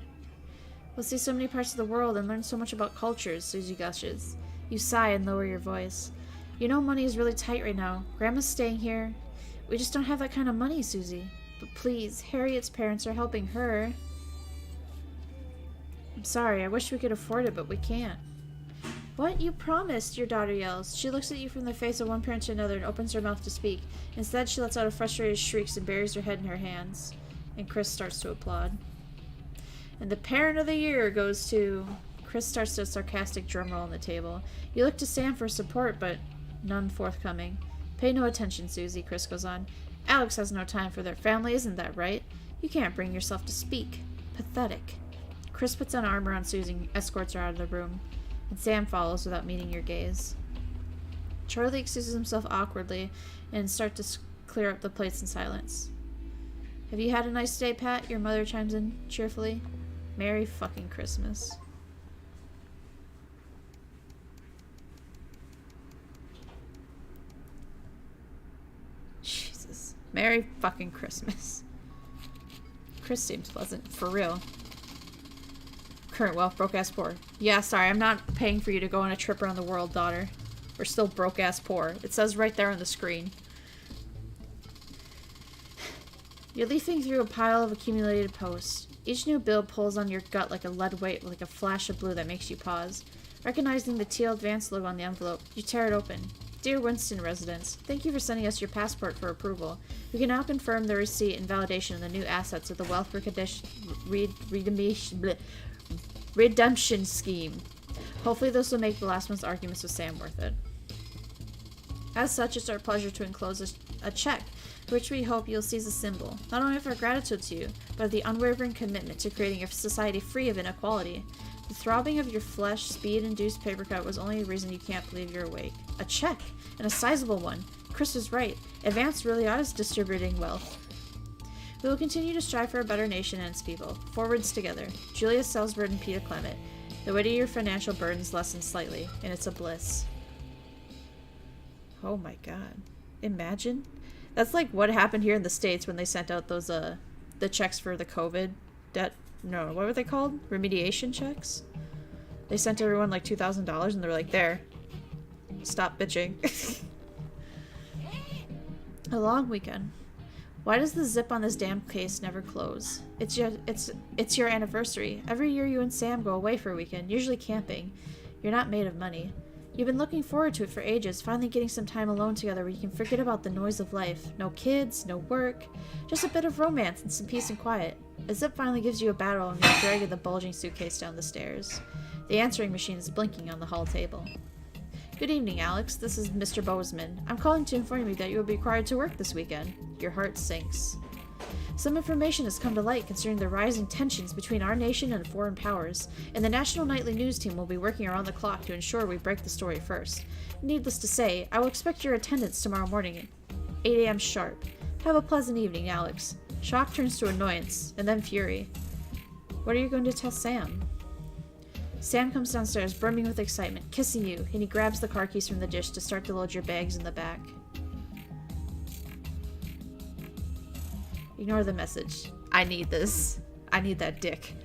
Speaker 8: We'll see so many parts of the world and learn so much about cultures, Susie gushes. You sigh and lower your voice. You know money is really tight right now. Grandma's staying here. We just don't have that kind of money, Susie. But please, Harriet's parents are helping her. I'm sorry, I wish we could afford it, but we can't. What? You promised, your daughter yells. She looks at you from the face of one parent to another and opens her mouth to speak. Instead, she lets out a frustrated shriek and buries her head in her hands. And Chris starts to applaud. And the parent of the year goes to... Chris starts to a sarcastic drum roll on the table. You look to Sam for support, but none forthcoming. Pay no attention, Susie, Chris goes on. Alex has no time for their family, isn't that right? You can't bring yourself to speak. Pathetic. Chris puts on armor on Susie and escorts her out of the room. And Sam follows without meeting your gaze. Charlie excuses himself awkwardly and starts to clear up the plates in silence. Have you had a nice day, Pat? Your mother chimes in cheerfully. Merry fucking Christmas. Merry fucking Christmas. Chris seems pleasant. For real. Current wealth, broke ass poor. Yeah, sorry, I'm not paying for you to go on a trip around the world, daughter. We're still broke ass poor. It says right there on the screen. You're leafing through a pile of accumulated posts. Each new bill pulls on your gut like a lead weight, like a flash of blue that makes you pause. Recognizing the teal advance logo on the envelope, you tear it open. Dear Winston residents, thank you for sending us your passport for approval. We can now confirm the receipt and validation of the new assets of the wealth redemption scheme. Hopefully this will make the last month's arguments with Sam worth it. As such, it's our pleasure to enclose a check, which we hope you'll see as a symbol, not only of our gratitude to you, but of the unwavering commitment to creating a society free of inequality. The throbbing of your flesh, speed-induced paper cut was only a reason you can't believe you're awake. A check! And a sizable one! Chris was right. Advance really is distributing wealth. We will continue to strive for a better nation and its people. Forwards together. Julia Selsford and Peter Clement. The weight of your financial burdens lessen slightly, and it's a bliss. Oh my god. Imagine. That's like what happened here in the States when they sent out those, the checks for the COVID debt. No, what were they called? Remediation checks? They sent everyone like $2,000 and they were like, there. Stop bitching. A long weekend. Why does the zip on this damn case never close? It's your anniversary. Every year you and Sam go away for a weekend, usually camping. You're not made of money. You've been looking forward to it for ages, finally getting some time alone together where you can forget about the noise of life. No kids, no work, just a bit of romance and some peace and quiet. A zip finally gives you a battle and you're dragging the bulging suitcase down the stairs. The answering machine is blinking on the hall table. Good evening, Alex. This is Mr. Bozeman. I'm calling to inform you that you will be required to work this weekend. Your heart sinks. Some information has come to light concerning the rising tensions between our nation and foreign powers, and the National Nightly News team will be working around the clock to ensure we break the story first. Needless to say, I will expect your attendance tomorrow morning at 8 a.m. sharp. Have a pleasant evening, Alex. Shock turns to annoyance, and then fury. What are you going to tell Sam? Sam comes downstairs, brimming with excitement, kissing you, and he grabs the car keys from the dish to start to load your bags in the back. Ignore the message. I need this. I need that dick.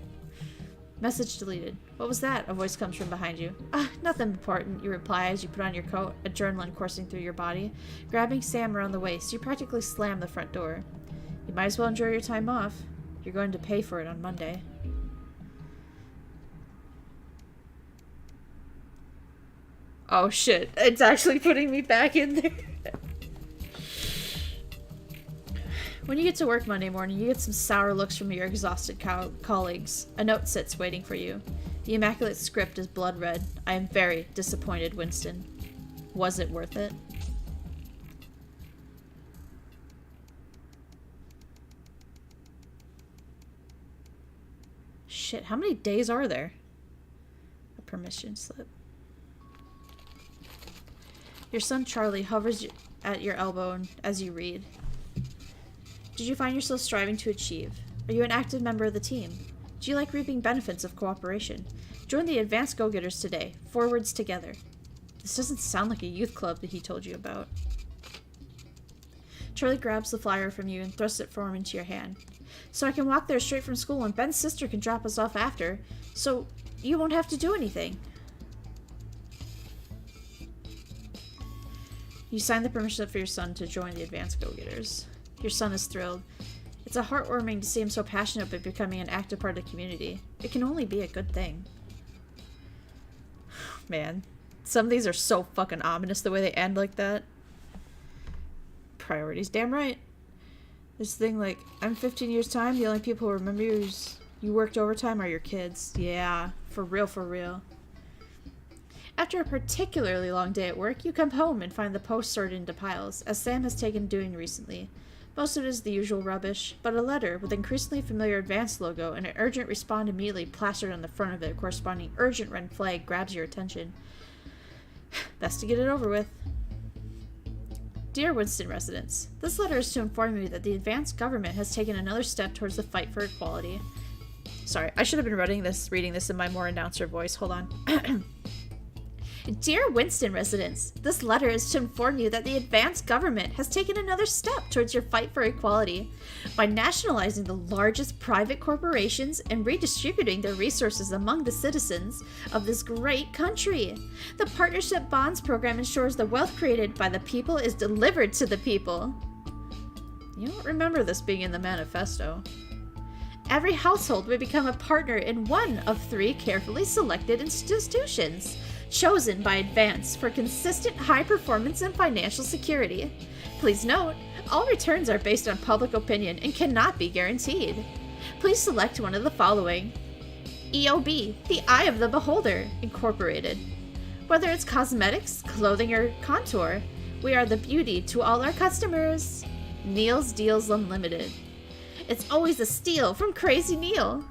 Speaker 8: Message deleted. What was that? A voice comes from behind you. Nothing important, you reply as you put on your coat, adrenaline coursing through your body. Grabbing Sam around the waist, you practically slam the front door. You might as well enjoy your time off. You're going to pay for it on Monday. Oh shit, it's actually putting me back in there. When you get to work Monday morning, you get some sour looks from your exhausted colleagues. A note sits waiting for you. The immaculate script is blood red. I am very disappointed, Winston. Was it worth it? Shit, how many days are there? A permission slip. Your son Charlie hovers at your elbow as you read. Did you find yourself striving to achieve? Are you an active member of the team? Do you like reaping benefits of cooperation? Join the Advanced Go-Getters today. Forwards together. This doesn't sound like a youth club that he told you about. Charlie grabs the flyer from you and thrusts it forward into your hand. So I can walk there straight from school and Ben's sister can drop us off after. So you won't have to do anything. You sign the permission slip for your son to join the Advanced Go-Getters. Your son is thrilled. It's heartwarming to see him so passionate about becoming an active part of the community. It can only be a good thing. Man, some of these are so fucking ominous the way they end like that. Priorities, damn right. This thing like, I'm 15 years time, the only people who remember you worked overtime are your kids. Yeah, for real, for real. After a particularly long day at work, you come home and find the post sorted into piles, as Sam has taken doing recently. Most of it is the usual rubbish, but a letter with increasingly familiar Advanced logo and an urgent respond immediately plastered on the front of it, corresponding urgent red flag grabs your attention. Best to get it over with. Dear Winston residents, this letter is to inform you that the Advanced government has taken another step towards the fight for equality. Sorry, I should have been reading this in my more announcer voice. Hold on. Dear Winston residents, this letter is to inform you that the advanced government has taken another step towards your fight for equality by nationalizing the largest private corporations and redistributing their resources among the citizens of this great country. The Partnership Bonds program ensures the wealth created by the people is delivered to the people. You don't remember this being in the manifesto. Every household will become a partner in one of 3 carefully selected institutions, chosen by Advance for consistent high performance and financial security. Please note, all returns are based on public opinion and cannot be guaranteed. Please select one of the following. EOB, the Eye of the Beholder, Incorporated. Whether it's cosmetics, clothing, or contour, we are the beauty to all our customers. Neil's Deals Unlimited. It's always a steal from Crazy Neil.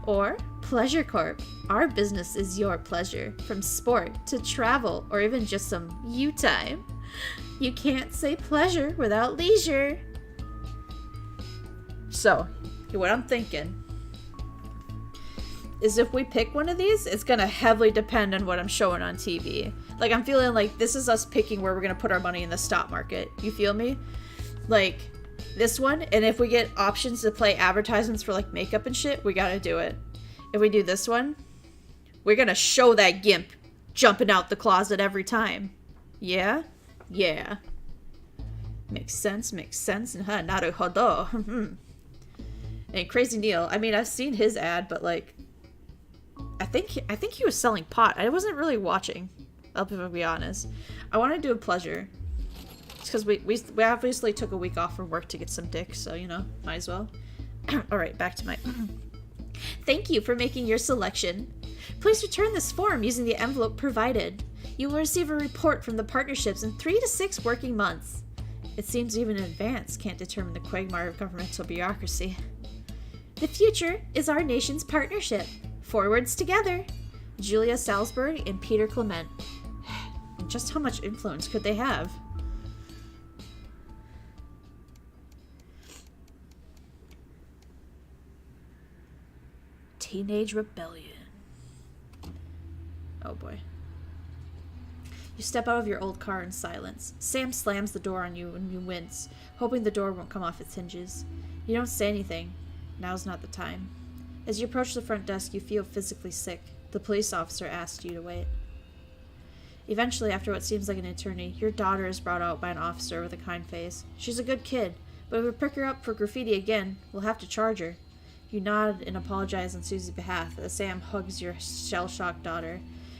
Speaker 8: Or Pleasure Corp. Our business is your pleasure, from sport to travel or even just some you time. You can't say pleasure without leisure. So, what I'm thinking is if we pick one of these, it's gonna heavily depend on what I'm showing on TV. Like, I'm feeling like this is us picking where we're gonna put our money in the stock market. You feel me? Like, this one, and if we get options to play advertisements for like makeup and shit, we gotta do it. If we do this one, we're gonna show that gimp jumping out the closet every time. Yeah? Yeah. Makes sense, naruhodo. And Crazy Neil, I mean, I've seen his ad, but like, I think he was selling pot. I wasn't really watching, I'll be honest. I want to do a pleasure. Because we obviously took a week off from work to get some dick, so, you know, might as well. Alright, back to my... Thank you for making your selection. Please return this form using the envelope provided. You will receive a report from the partnerships in 3 to 6 working months. It seems even Advance can't determine the quagmire of governmental bureaucracy. The future is our nation's partnership. Forwards together. Julia Salisbury and Peter Clement. Just how much influence could they have? Teenage rebellion. Oh boy. You step out of your old car in silence. Sam slams the door on you and you wince, hoping the door won't come off its hinges. You don't say anything. Now's not the time. As you approach the front desk, you feel physically sick. The police officer asks you to wait. Eventually, after what seems like an eternity, your daughter is brought out by an officer with a kind face. She's a good kid, but if we pick her up for graffiti again, we'll have to charge her. You nod and apologize on Susie's behalf as Sam hugs your shell-shocked daughter.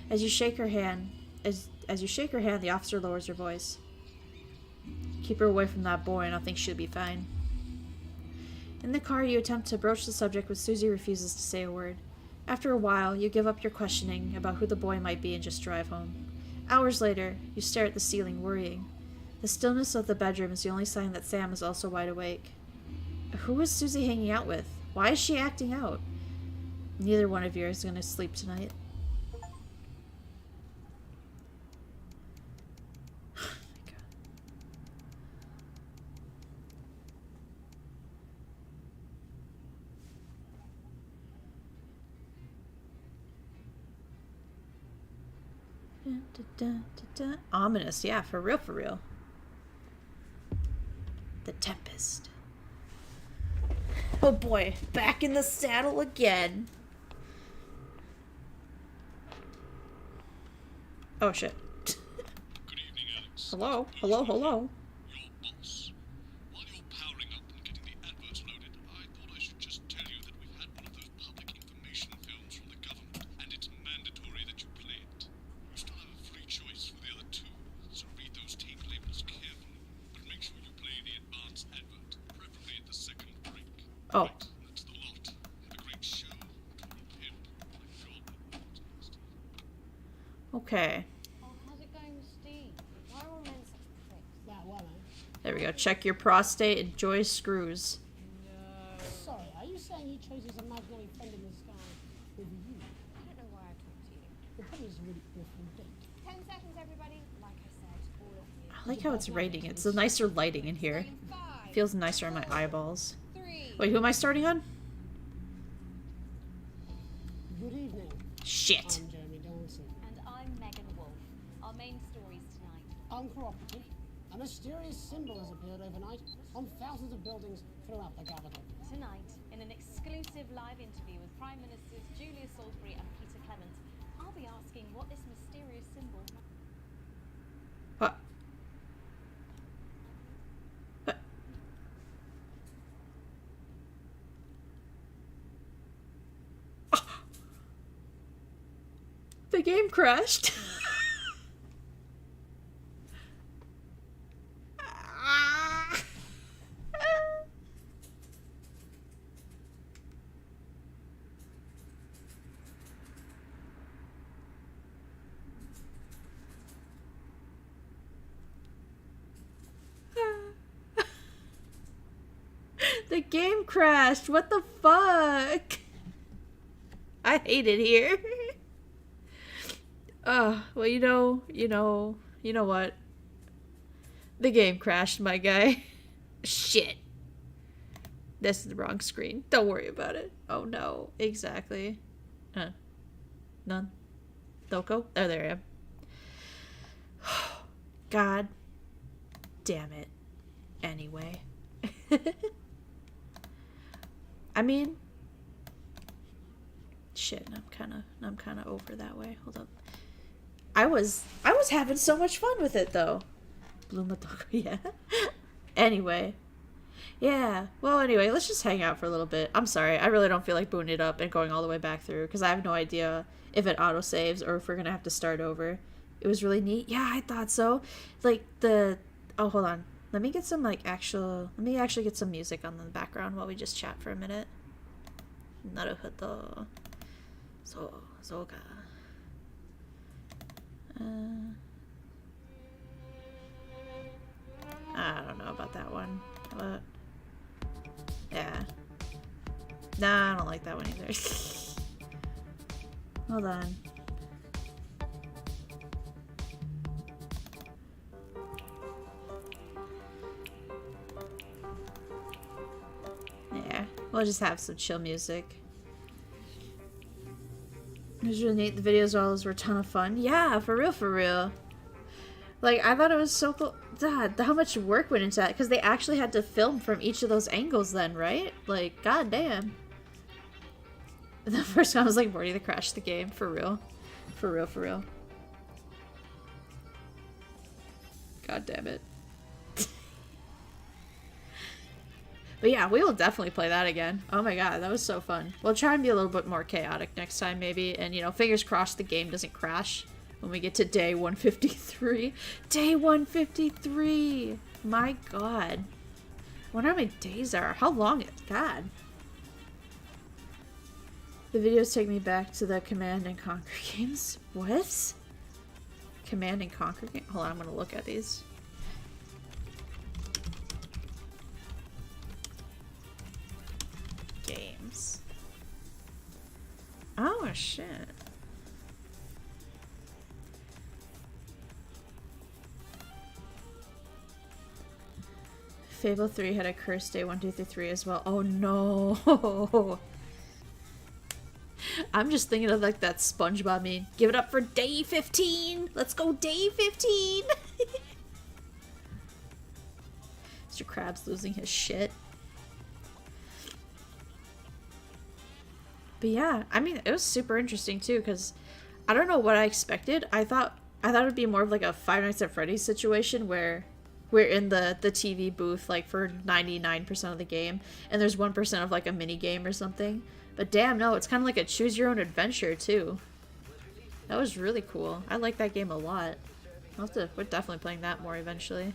Speaker 8: As you shake her hand, the officer lowers her voice. Keep her away from that boy and I think she'll be fine. In the car, you attempt to broach the subject, but Susie refuses to say a word. After a while, you give up your questioning about who the boy might be and just drive home. Hours later, you stare at the ceiling, worrying. The stillness of the bedroom is the only sign that Sam is also wide awake. Who is Susie hanging out with? Why is she acting out? Neither one of you is going to sleep tonight. Ominous, yeah, for real, for real. The Tempest. Oh boy, back in the saddle again. Oh shit.
Speaker 7: Good evening, Alex.
Speaker 8: Hello, hello, hello.
Speaker 7: Your boss. While you're powering up and getting the adverts loaded, I thought I should just tell you that we've had one of those public information films from the government, and it's mandatory that you play it. You still have a free choice for the other 2, so read those tape labels carefully, but make sure you play the advanced advert, preferably at the second break.
Speaker 8: Oh.
Speaker 7: Right, that's the lot. Have a great show. Pimp. My God, that was nasty.
Speaker 8: Okay.
Speaker 14: Oh, how's it going with Steve? Why are all men such pricks?
Speaker 9: That one, eh?
Speaker 8: There we go. Check your prostate. Enjoy screws.
Speaker 9: No. Sorry, are you saying he chose his imaginary friend in the sky over you?
Speaker 14: I don't know why I talked to you.
Speaker 9: Well, probably it's a really awful date.
Speaker 14: 10 seconds, everybody. Like I said, all of you.
Speaker 8: I like how it's rating. It's a nicer lighting in here. Feels nicer on my eyeballs. Wait, who am I starting on?
Speaker 9: Good evening.
Speaker 8: Shit.
Speaker 9: I'm Jeremy Donaldson.
Speaker 14: And I'm Megan Wolf.
Speaker 9: uncooperative, a mysterious symbol has appeared overnight on thousands of buildings throughout the capital.
Speaker 10: Tonight, in an exclusive live interview with Prime Ministers Julia Salisbury and Peter Clement, I'll be asking what this mysterious symbol...
Speaker 8: What? The game crashed. The game crashed. What the fuck? I hate it here. Well, you know what? The game crashed, my guy. Shit. This is the wrong screen. Don't worry about it. Oh no, exactly. None. Doko? Oh, there I am. God damn it. Anyway. I mean, shit, I'm kinda over that way. Hold up. I was having so much fun with it though. Blumatoko, yeah. Anyway. Yeah. Well, anyway, let's just hang out for a little bit. I'm sorry. I really don't feel like booting it up and going all the way back through because I have no idea if it autosaves or if we're gonna have to start over. It was really neat. Yeah, I thought so. Like oh, hold on. Let me get some let me actually get some music on the background while we just chat for a minute. Naruhodo. Soga. I don't know about that one. But yeah. Nah, I don't like that one either. Hold on. Yeah, we'll just have some chill music. It was really neat. The videos always were a ton of fun. Yeah, for real, for real. Like, I thought it was so cool. God, how much work went into that? Because they actually had to film from each of those angles then, right? Like, god damn. The first one was like, Morty that crashed the game. For real. For real, for real. God damn it. But yeah, we will definitely play that again. Oh my god, that was so fun. We'll try and be a little bit more chaotic next time, maybe. And, you know, fingers crossed the game doesn't crash when we get to day 153. Day 153! My god. I wonder how many days there are. How long is... God. The videos take me back to the Command and Conquer games. What? Command and Conquer game? Hold on, I'm gonna look at these. Games. Oh, shit. Fable 3 had a cursed day 1, 2, 3 as well. Oh no! I'm just thinking of like that SpongeBob meme. Give it up for day 15! Let's go day 15! Mr. Krabs losing his shit. But yeah, I mean, it was super interesting too, because I don't know what I expected. I thought it would be more of like a Five Nights at Freddy's situation where we're in the TV booth like for 99% of the game, and there's 1% of like a mini game or something. But damn, no, it's kind of like a choose your own adventure too. That was really cool. I like that game a lot. We're definitely playing that more eventually.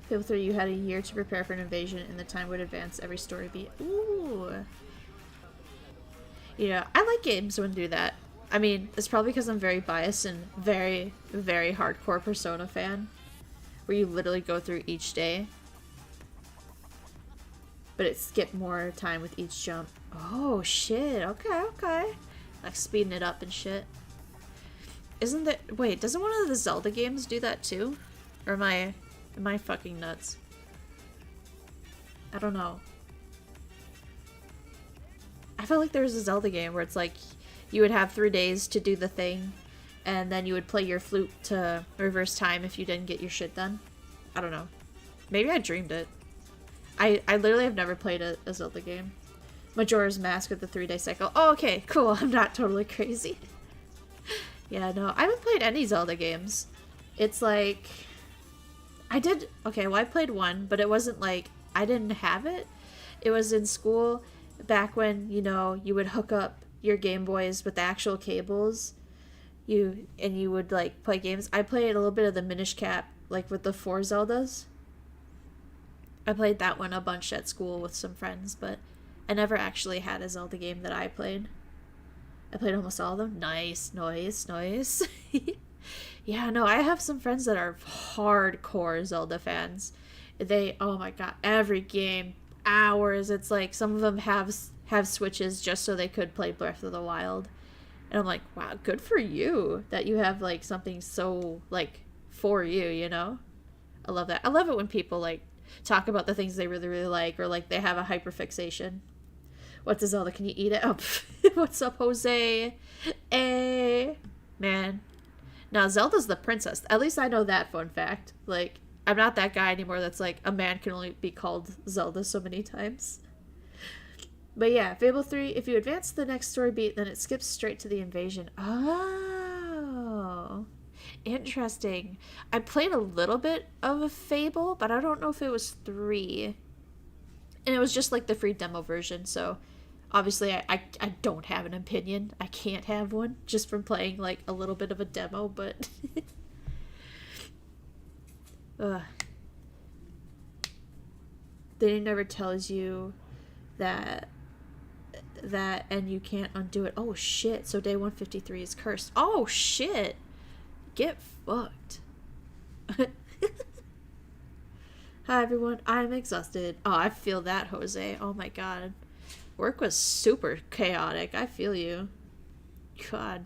Speaker 8: Fable 3, you had a year to prepare for an invasion, and the time would advance every story beat. Ooh. Yeah, I like games when do that. I mean, it's probably because I'm very biased and very, very hardcore Persona fan. Where you literally go through each day. But it skipped more time with each jump. Oh, shit. Okay, okay. Like speeding it up and shit. Isn't that... Wait, doesn't one of the Zelda games do that too? Or am I fucking nuts? I don't know. I felt like there was a Zelda game where it's like you would have 3 days to do the thing, and then you would play your flute to reverse time if you didn't get your shit done. I don't know. Maybe I dreamed it. I literally have never played a Zelda game. Majora's Mask with the 3-day cycle. Oh, okay, cool. I'm not totally crazy. Yeah, no, I haven't played any Zelda games. It's like... I played one, but it wasn't like... I didn't have it. It was in school back when, you know, you would hook up your Game Boys with the actual cables. You would, like, play games. I played a little bit of the Minish Cap, like, with the 4 Zeldas. I played that one a bunch at school with some friends, but I never actually had a Zelda game that I played. I played almost all of them. Nice. Yeah, no, I have some friends that are hardcore Zelda fans. They, oh my god, every game, hours. It's like some of them have Switches just so they could play Breath of the Wild. And I'm like, wow, good for you that you have like something so like for you, you know? I love that. I love it when people like talk about the things they really, really like, or like they have a hyperfixation. What's a Zelda? Can you eat it? Oh, what's up, Jose? Hey, man. Now, Zelda's the princess. At least I know that fun fact. Like, I'm not that guy anymore that's like, a man can only be called Zelda so many times. But yeah, Fable 3, if you advance the next story beat, then it skips straight to the invasion. Oh, interesting. I played a little bit of a Fable, but I don't know if it was 3. And it was just like the free demo version, so obviously I don't have an opinion. I can't have one just from playing like a little bit of a demo, but They never tells you that and you can't undo it. Oh shit, so day 153 is cursed. Oh shit. Get fucked. Hi everyone, I'm exhausted. Oh, I feel that, Jose. Oh my god. Work was super chaotic. I feel you. God.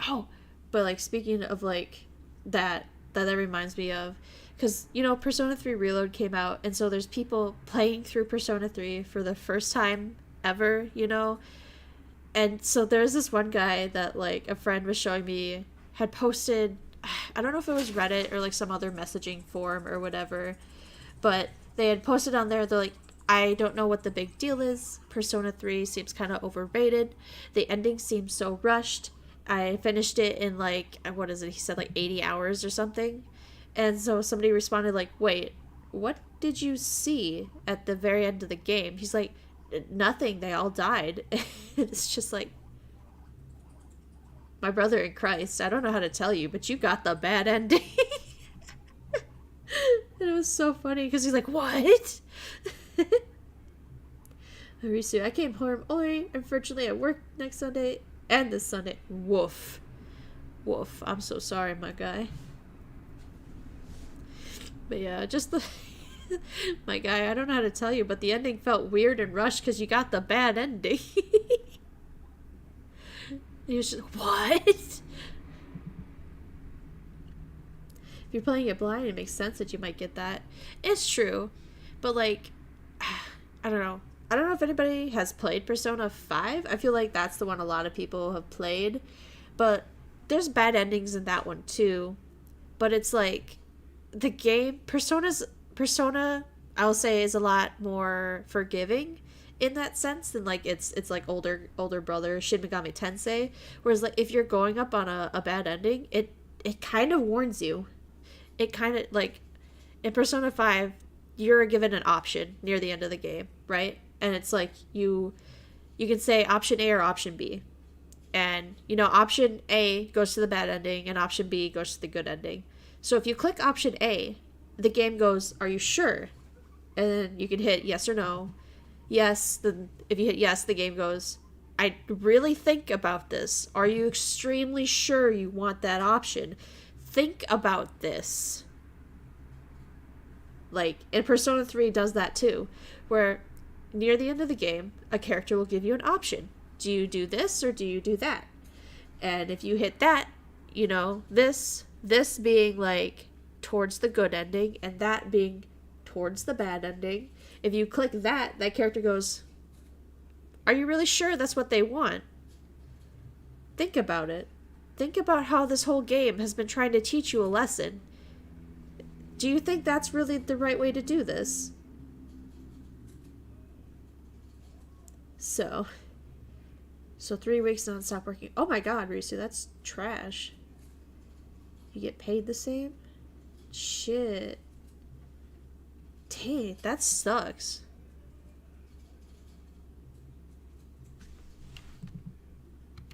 Speaker 8: Oh, but like speaking of like that reminds me of, because you know Persona 3 Reload came out, and so there's people playing through Persona 3 for the first time ever, you know, and so there's this one guy that like a friend was showing me had posted, I don't know if it was Reddit or like some other messaging forum or whatever, but they had posted on there, they're like, I don't know what the big deal is. Persona 3 seems kind of overrated. The ending seems so rushed. I finished it in like, what is it? He said like 80 hours or something. And so somebody responded like, wait, what did you see at the very end of the game? He's like, nothing. They all died. It's just like, my brother in Christ, I don't know how to tell you, but you got the bad ending. And it was so funny because he's like, what? Arisu, I came home early, unfortunately at work next Sunday and this Sunday. Woof. Woof. I'm so sorry, my guy. But yeah, just the... my guy, I don't know how to tell you, but the ending felt weird and rushed because you got the bad ending. He was just, what? If you're playing it blind, it makes sense that you might get that. It's true. But like, I don't know. I don't know if anybody has played Persona 5. I feel like that's the one a lot of people have played. But there's bad endings in that one too. But it's like, the game, Persona, I'll say, is a lot more forgiving in that sense than like it's like older brother Shin Megami Tensei. Whereas like if you're going up on a bad ending, it kind of warns you. It kind of like in Persona 5, you're given an option near the end of the game, right? And it's like you can say option A or option B. And you know, option A goes to the bad ending and option B goes to the good ending. So if you click option A, the game goes, are you sure? And then you can hit yes or no. Yes, then if you hit yes, the game goes, I really think about this. Are you extremely sure you want that option? Think about this. Like, and Persona 3 does that too, where near the end of the game, a character will give you an option. Do you do this or do you do that? And if you hit that, you know, this being like towards the good ending and that being towards the bad ending, If you click that, that character goes, are you really sure that's what they want? Think about it. Think about how this whole game has been trying to teach you a lesson. Do you think that's really the right way to do this? So 3 weeks non-stop working. Oh my god, Risu, that's trash. You get paid the same? Shit. Dang, that sucks.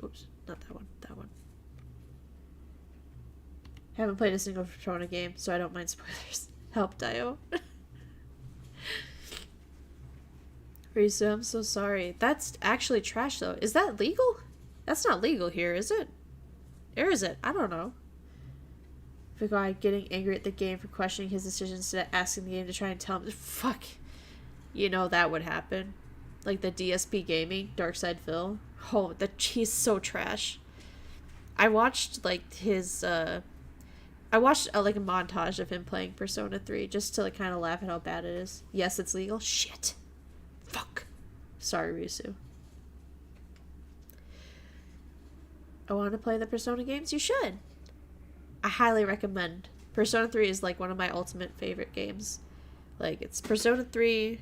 Speaker 8: Oops, not that one. That one. Haven't played a single Persona game, so I don't mind spoilers. Help, Dio. Risu, I'm so sorry. That's actually trash, though. Is that legal? That's not legal here, is it? Or is it? I don't know. The guy getting angry at the game for questioning his decisions instead of asking the game to try and tell him. Fuck. You know that would happen. Like the DSP Gaming, Darkside Phil. Oh, he's so trash. I watched like his like a montage of him playing Persona 3 just to like kind of laugh at how bad it is. Yes, it's legal. Shit. Fuck. Sorry, Risu. I want to play the Persona games? You should. I highly recommend. Persona 3 is like one of my ultimate favorite games. Like, it's Persona 3,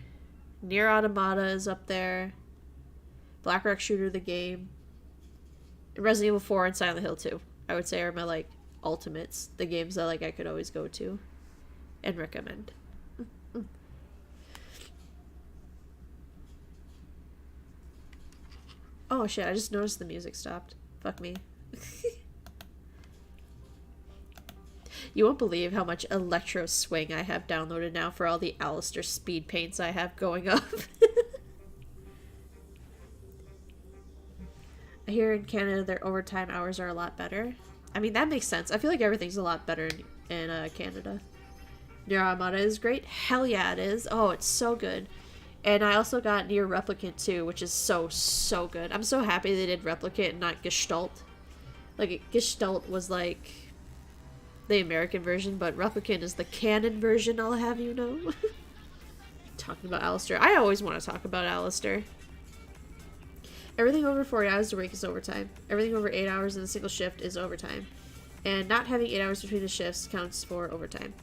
Speaker 8: Nier Automata is up there, Black Rock Shooter the game, Resident Evil 4 and Silent Hill 2. I would say are my like ultimates, the games that like I could always go to and recommend. Oh shit, I just noticed the music stopped. Fuck me. You won't believe how much Electro Swing I have downloaded now for all the Alistair speed paints I have going up. I hear in Canada their overtime hours are a lot better. I mean, that makes sense. I feel like everything's a lot better in Canada. Nier Automata is great. Hell yeah, it is. Oh, it's so good. And I also got Nier Replicant too, which is so good. I'm so happy they did Replicant and not Gestalt. Like, Gestalt was like the American version, but Replicant is the canon version, I'll have you know. Talking about Alistair. I always want to talk about Alistair. Everything over 40 hours a week is overtime. Everything over 8 hours in a single shift is overtime. And not having 8 hours between the shifts counts for overtime.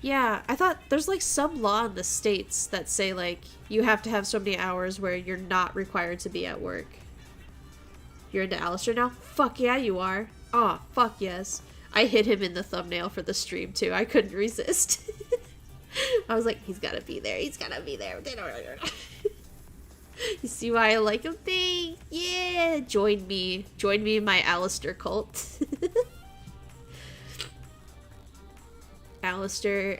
Speaker 8: Yeah, I thought there's like some law in the States that say like you have to have so many hours where you're not required to be at work. You're into Alistair now? Fuck yeah, you are. Aw, fuck yes. I hit him in the thumbnail for the stream too. I couldn't resist. I was like, he's gotta be there. He's gotta be there. You see why I like him? Thanks. Yeah. Join me. Join me in my Alistair cult. Alistair.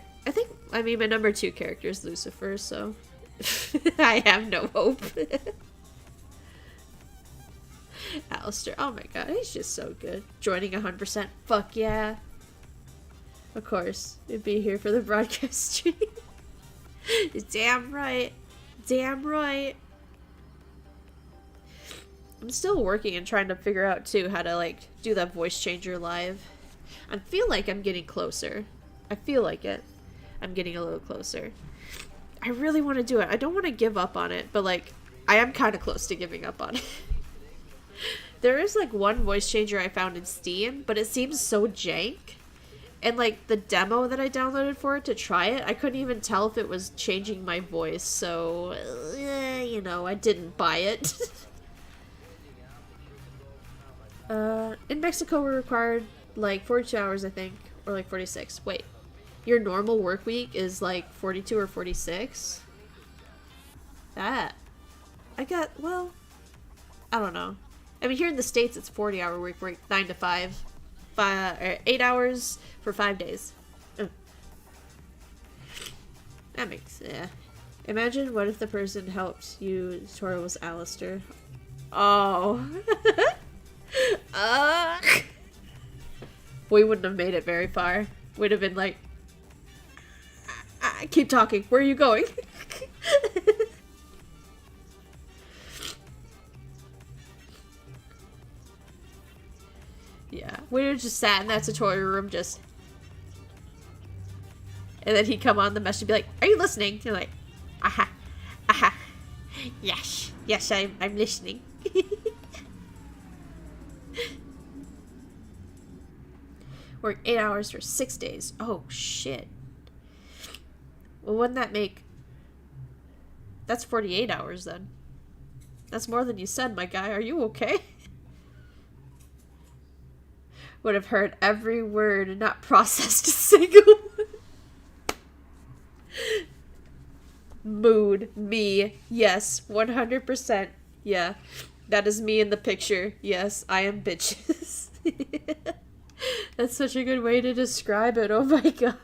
Speaker 8: I mean, my number 2 character is Lucifer, so I have no hope. Alistair. Oh my god, he's just so good. Joining 100%. Fuck yeah. Of course. It'd be here for the broadcast stream. Damn right. Damn right. I'm still working and trying to figure out too how to like do that voice changer live. I feel like I'm getting closer. I feel like it. I'm getting a little closer. I really want to do it. I don't want to give up on it, but like I am kind of close to giving up on it. There is like one voice changer I found in Steam, but it seems so jank. And like the demo that I downloaded for it to try it, I couldn't even tell if it was changing my voice, so you know, I didn't buy it. In Mexico we're required like 42 hours, I think, or like 46. Wait, your normal work week is like 42 or 46? That well, I don't know. I mean, here in the States it's 40-hour work week, 9 to 5, 8 hours for 5 days. That makes, yeah. Imagine what if the person helped you Toro was Alistair. Oh. We wouldn't have made it very far. We'd have been like, keep talking. Where are you going? Yeah, we'd have just sat in that tutorial room just... And then he'd come on the message and be like, are you listening? And you're like, aha. Yes. Yes, I'm listening. Work 8 hours for 6 days. Oh, shit. Well, wouldn't that make... That's 48 hours, then. That's more than you said, my guy. Are you okay? Would have heard every word and not processed a single one. Mood. Me. Yes. 100%. Yeah. That is me in the picture. Yes, I am bitches. That's such a good way to describe it. Oh my god.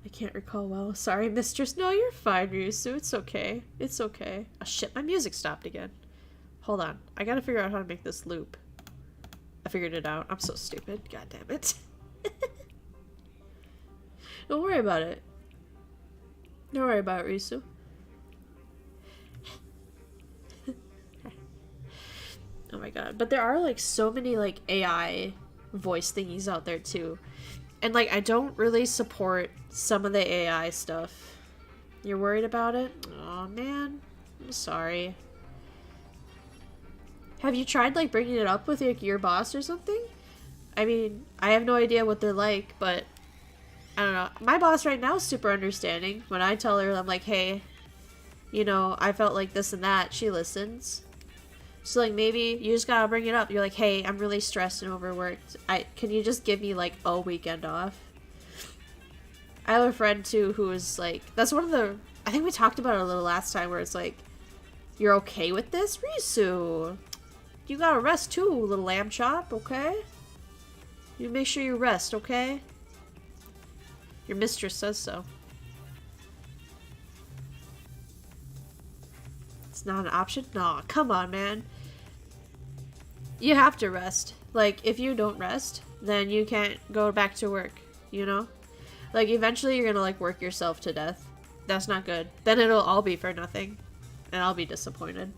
Speaker 8: I can't recall well. Sorry, mistress. No, you're fine, Ryusu. It's okay. It's okay. Oh shit, my music stopped again. Hold on. I gotta figure out how to make this loop. I figured it out. I'm so stupid. God damn it. Don't worry about it. Don't worry about it, Ryusu. Oh my god. But there are like so many like AI voice thingies out there too. And like I don't really support some of the AI stuff. You're worried about it? Aw, man. I'm sorry. Have you tried like bringing it up with your boss or something? I mean, I have no idea what they're like, but I don't know. My boss right now is super understanding. When I tell her, I'm like, hey, you know, I felt like this and that, she listens. So like maybe you just gotta bring it up. You're like, hey, I'm really stressed and overworked. Can you just give me like a weekend off? I have a friend too who is like, that's one of the, I think we talked about it a little last time where it's like, you're okay with this? Risu, you gotta rest too, little lamb chop, okay? You make sure you rest, okay? Your mistress says so. It's not an option? Nah, come on, man. You have to rest. Like, if you don't rest, then you can't go back to work, you know? Like, eventually you're gonna, like, work yourself to death. That's not good. Then it'll all be for nothing. And I'll be disappointed.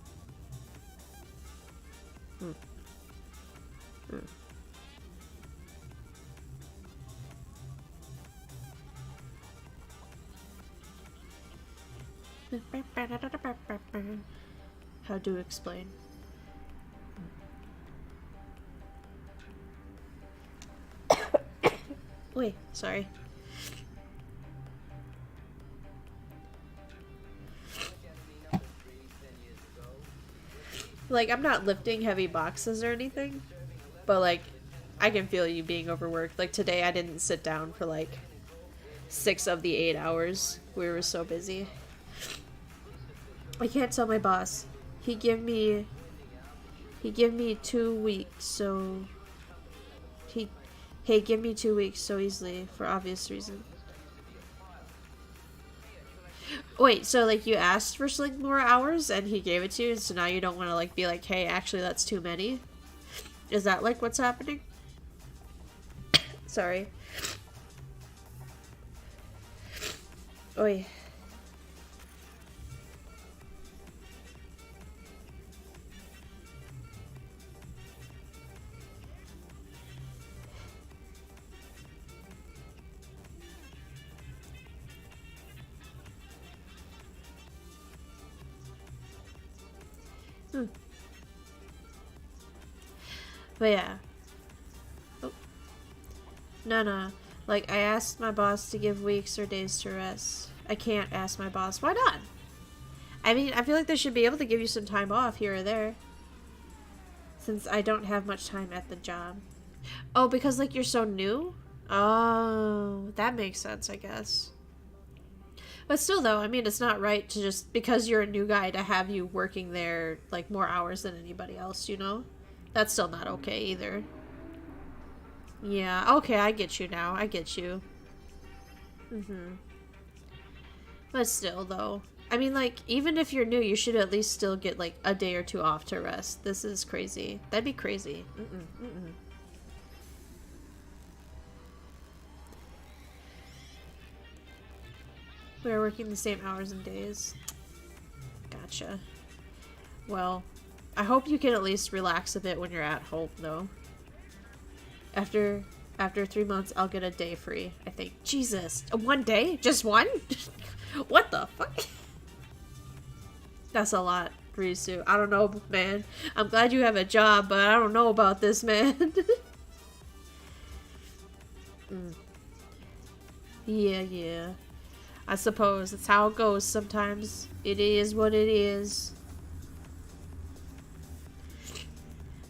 Speaker 8: How to explain? Wait, sorry. Like, I'm not lifting heavy boxes or anything, but like, I can feel you being overworked. Like today I didn't sit down for like 6 of the 8 hours. We were so busy. I can't tell my boss. He give me 2 weeks, so he give me 2 weeks so easily for obvious reason. Wait, so like you asked for like more hours and he gave it to you, and so now you don't want to like be like, hey, actually that's too many? Is that like what's happening? Sorry. Oi. But yeah. Oh. No. Like, I asked my boss to give weeks or days to rest. I can't ask my boss. Why not? I mean, I feel like they should be able to give you some time off here or there. Since I don't have much time at the job. Oh, because, like, you're so new? Oh, that makes sense, I guess. But still, though, I mean, it's not right to just, because you're a new guy, to have you working there, like, more hours than anybody else, you know? That's still not okay, either. Yeah, okay, I get you now. I get you. But still, though. I mean, like, even if you're new, you should at least still get, like, a day or 2 off to rest. This is crazy. That'd be crazy. We're working the same hours and days. Gotcha. Well, I hope you can at least relax a bit when you're at home, though. After After 3 months, I'll get a day free, I think. Jesus. 1 day? Just one? What the fuck? That's a lot, Risu. I don't know, man. I'm glad you have a job, but I don't know about this, man. Yeah. I suppose that's how it goes sometimes. It is what it is.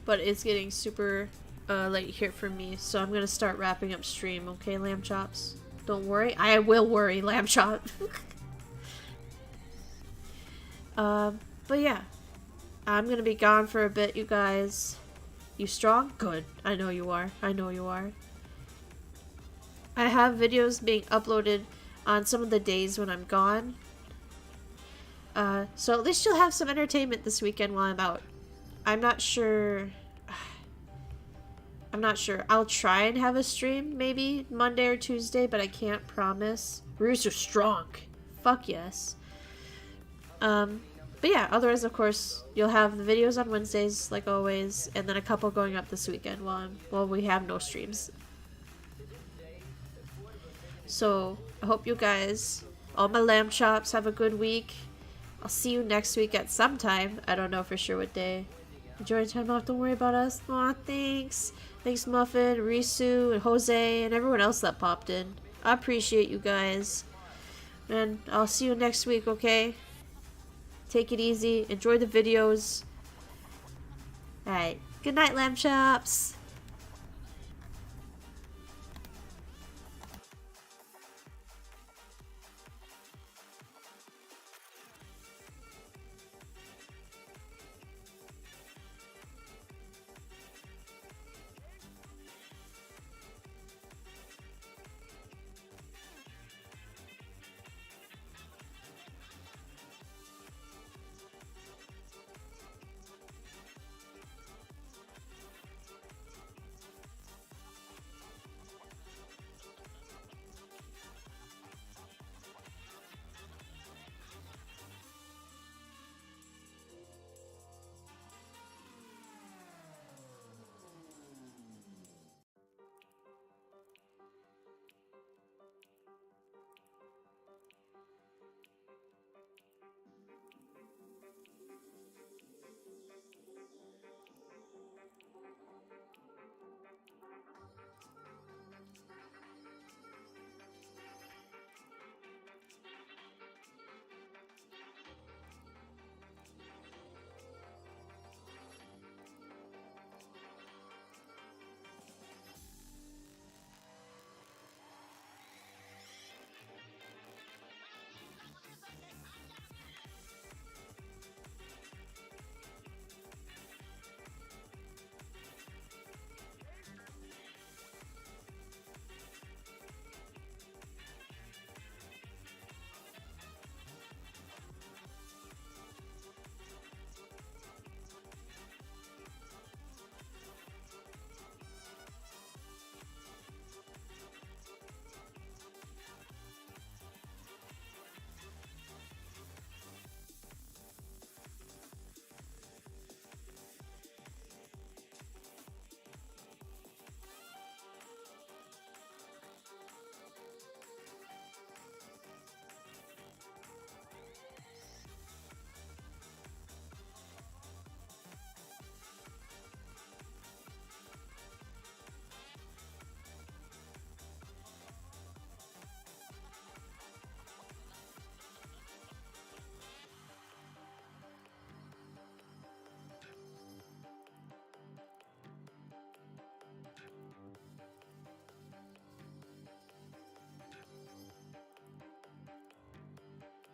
Speaker 8: But it's getting super late here for me, so I'm gonna start wrapping up stream, okay, lamb chops? Don't worry. I will worry, lamb chop. But yeah. I'm gonna be gone for a bit, you guys. You strong? Good. I know you are. I know you are. I have videos being uploaded on some of the days when I'm gone. So at least you'll have some entertainment this weekend while I'm out. I'm not sure. I'll try and have a stream maybe Monday or Tuesday, but I can't promise. Roots are strong. Fuck yes. But yeah, otherwise, of course, you'll have the videos on Wednesdays, like always, and then a couple going up this weekend while we have no streams. So, I hope you guys, all my lamb chops, have a good week. I'll see you next week at some time. I don't know for sure what day. Enjoy your time off, don't worry about us. Aw, thanks. Thanks, Muffin, Risu, and Jose, and everyone else that popped in. I appreciate you guys. And I'll see you next week, okay? Take it easy. Enjoy the videos. Alright. Good night, lamb chops.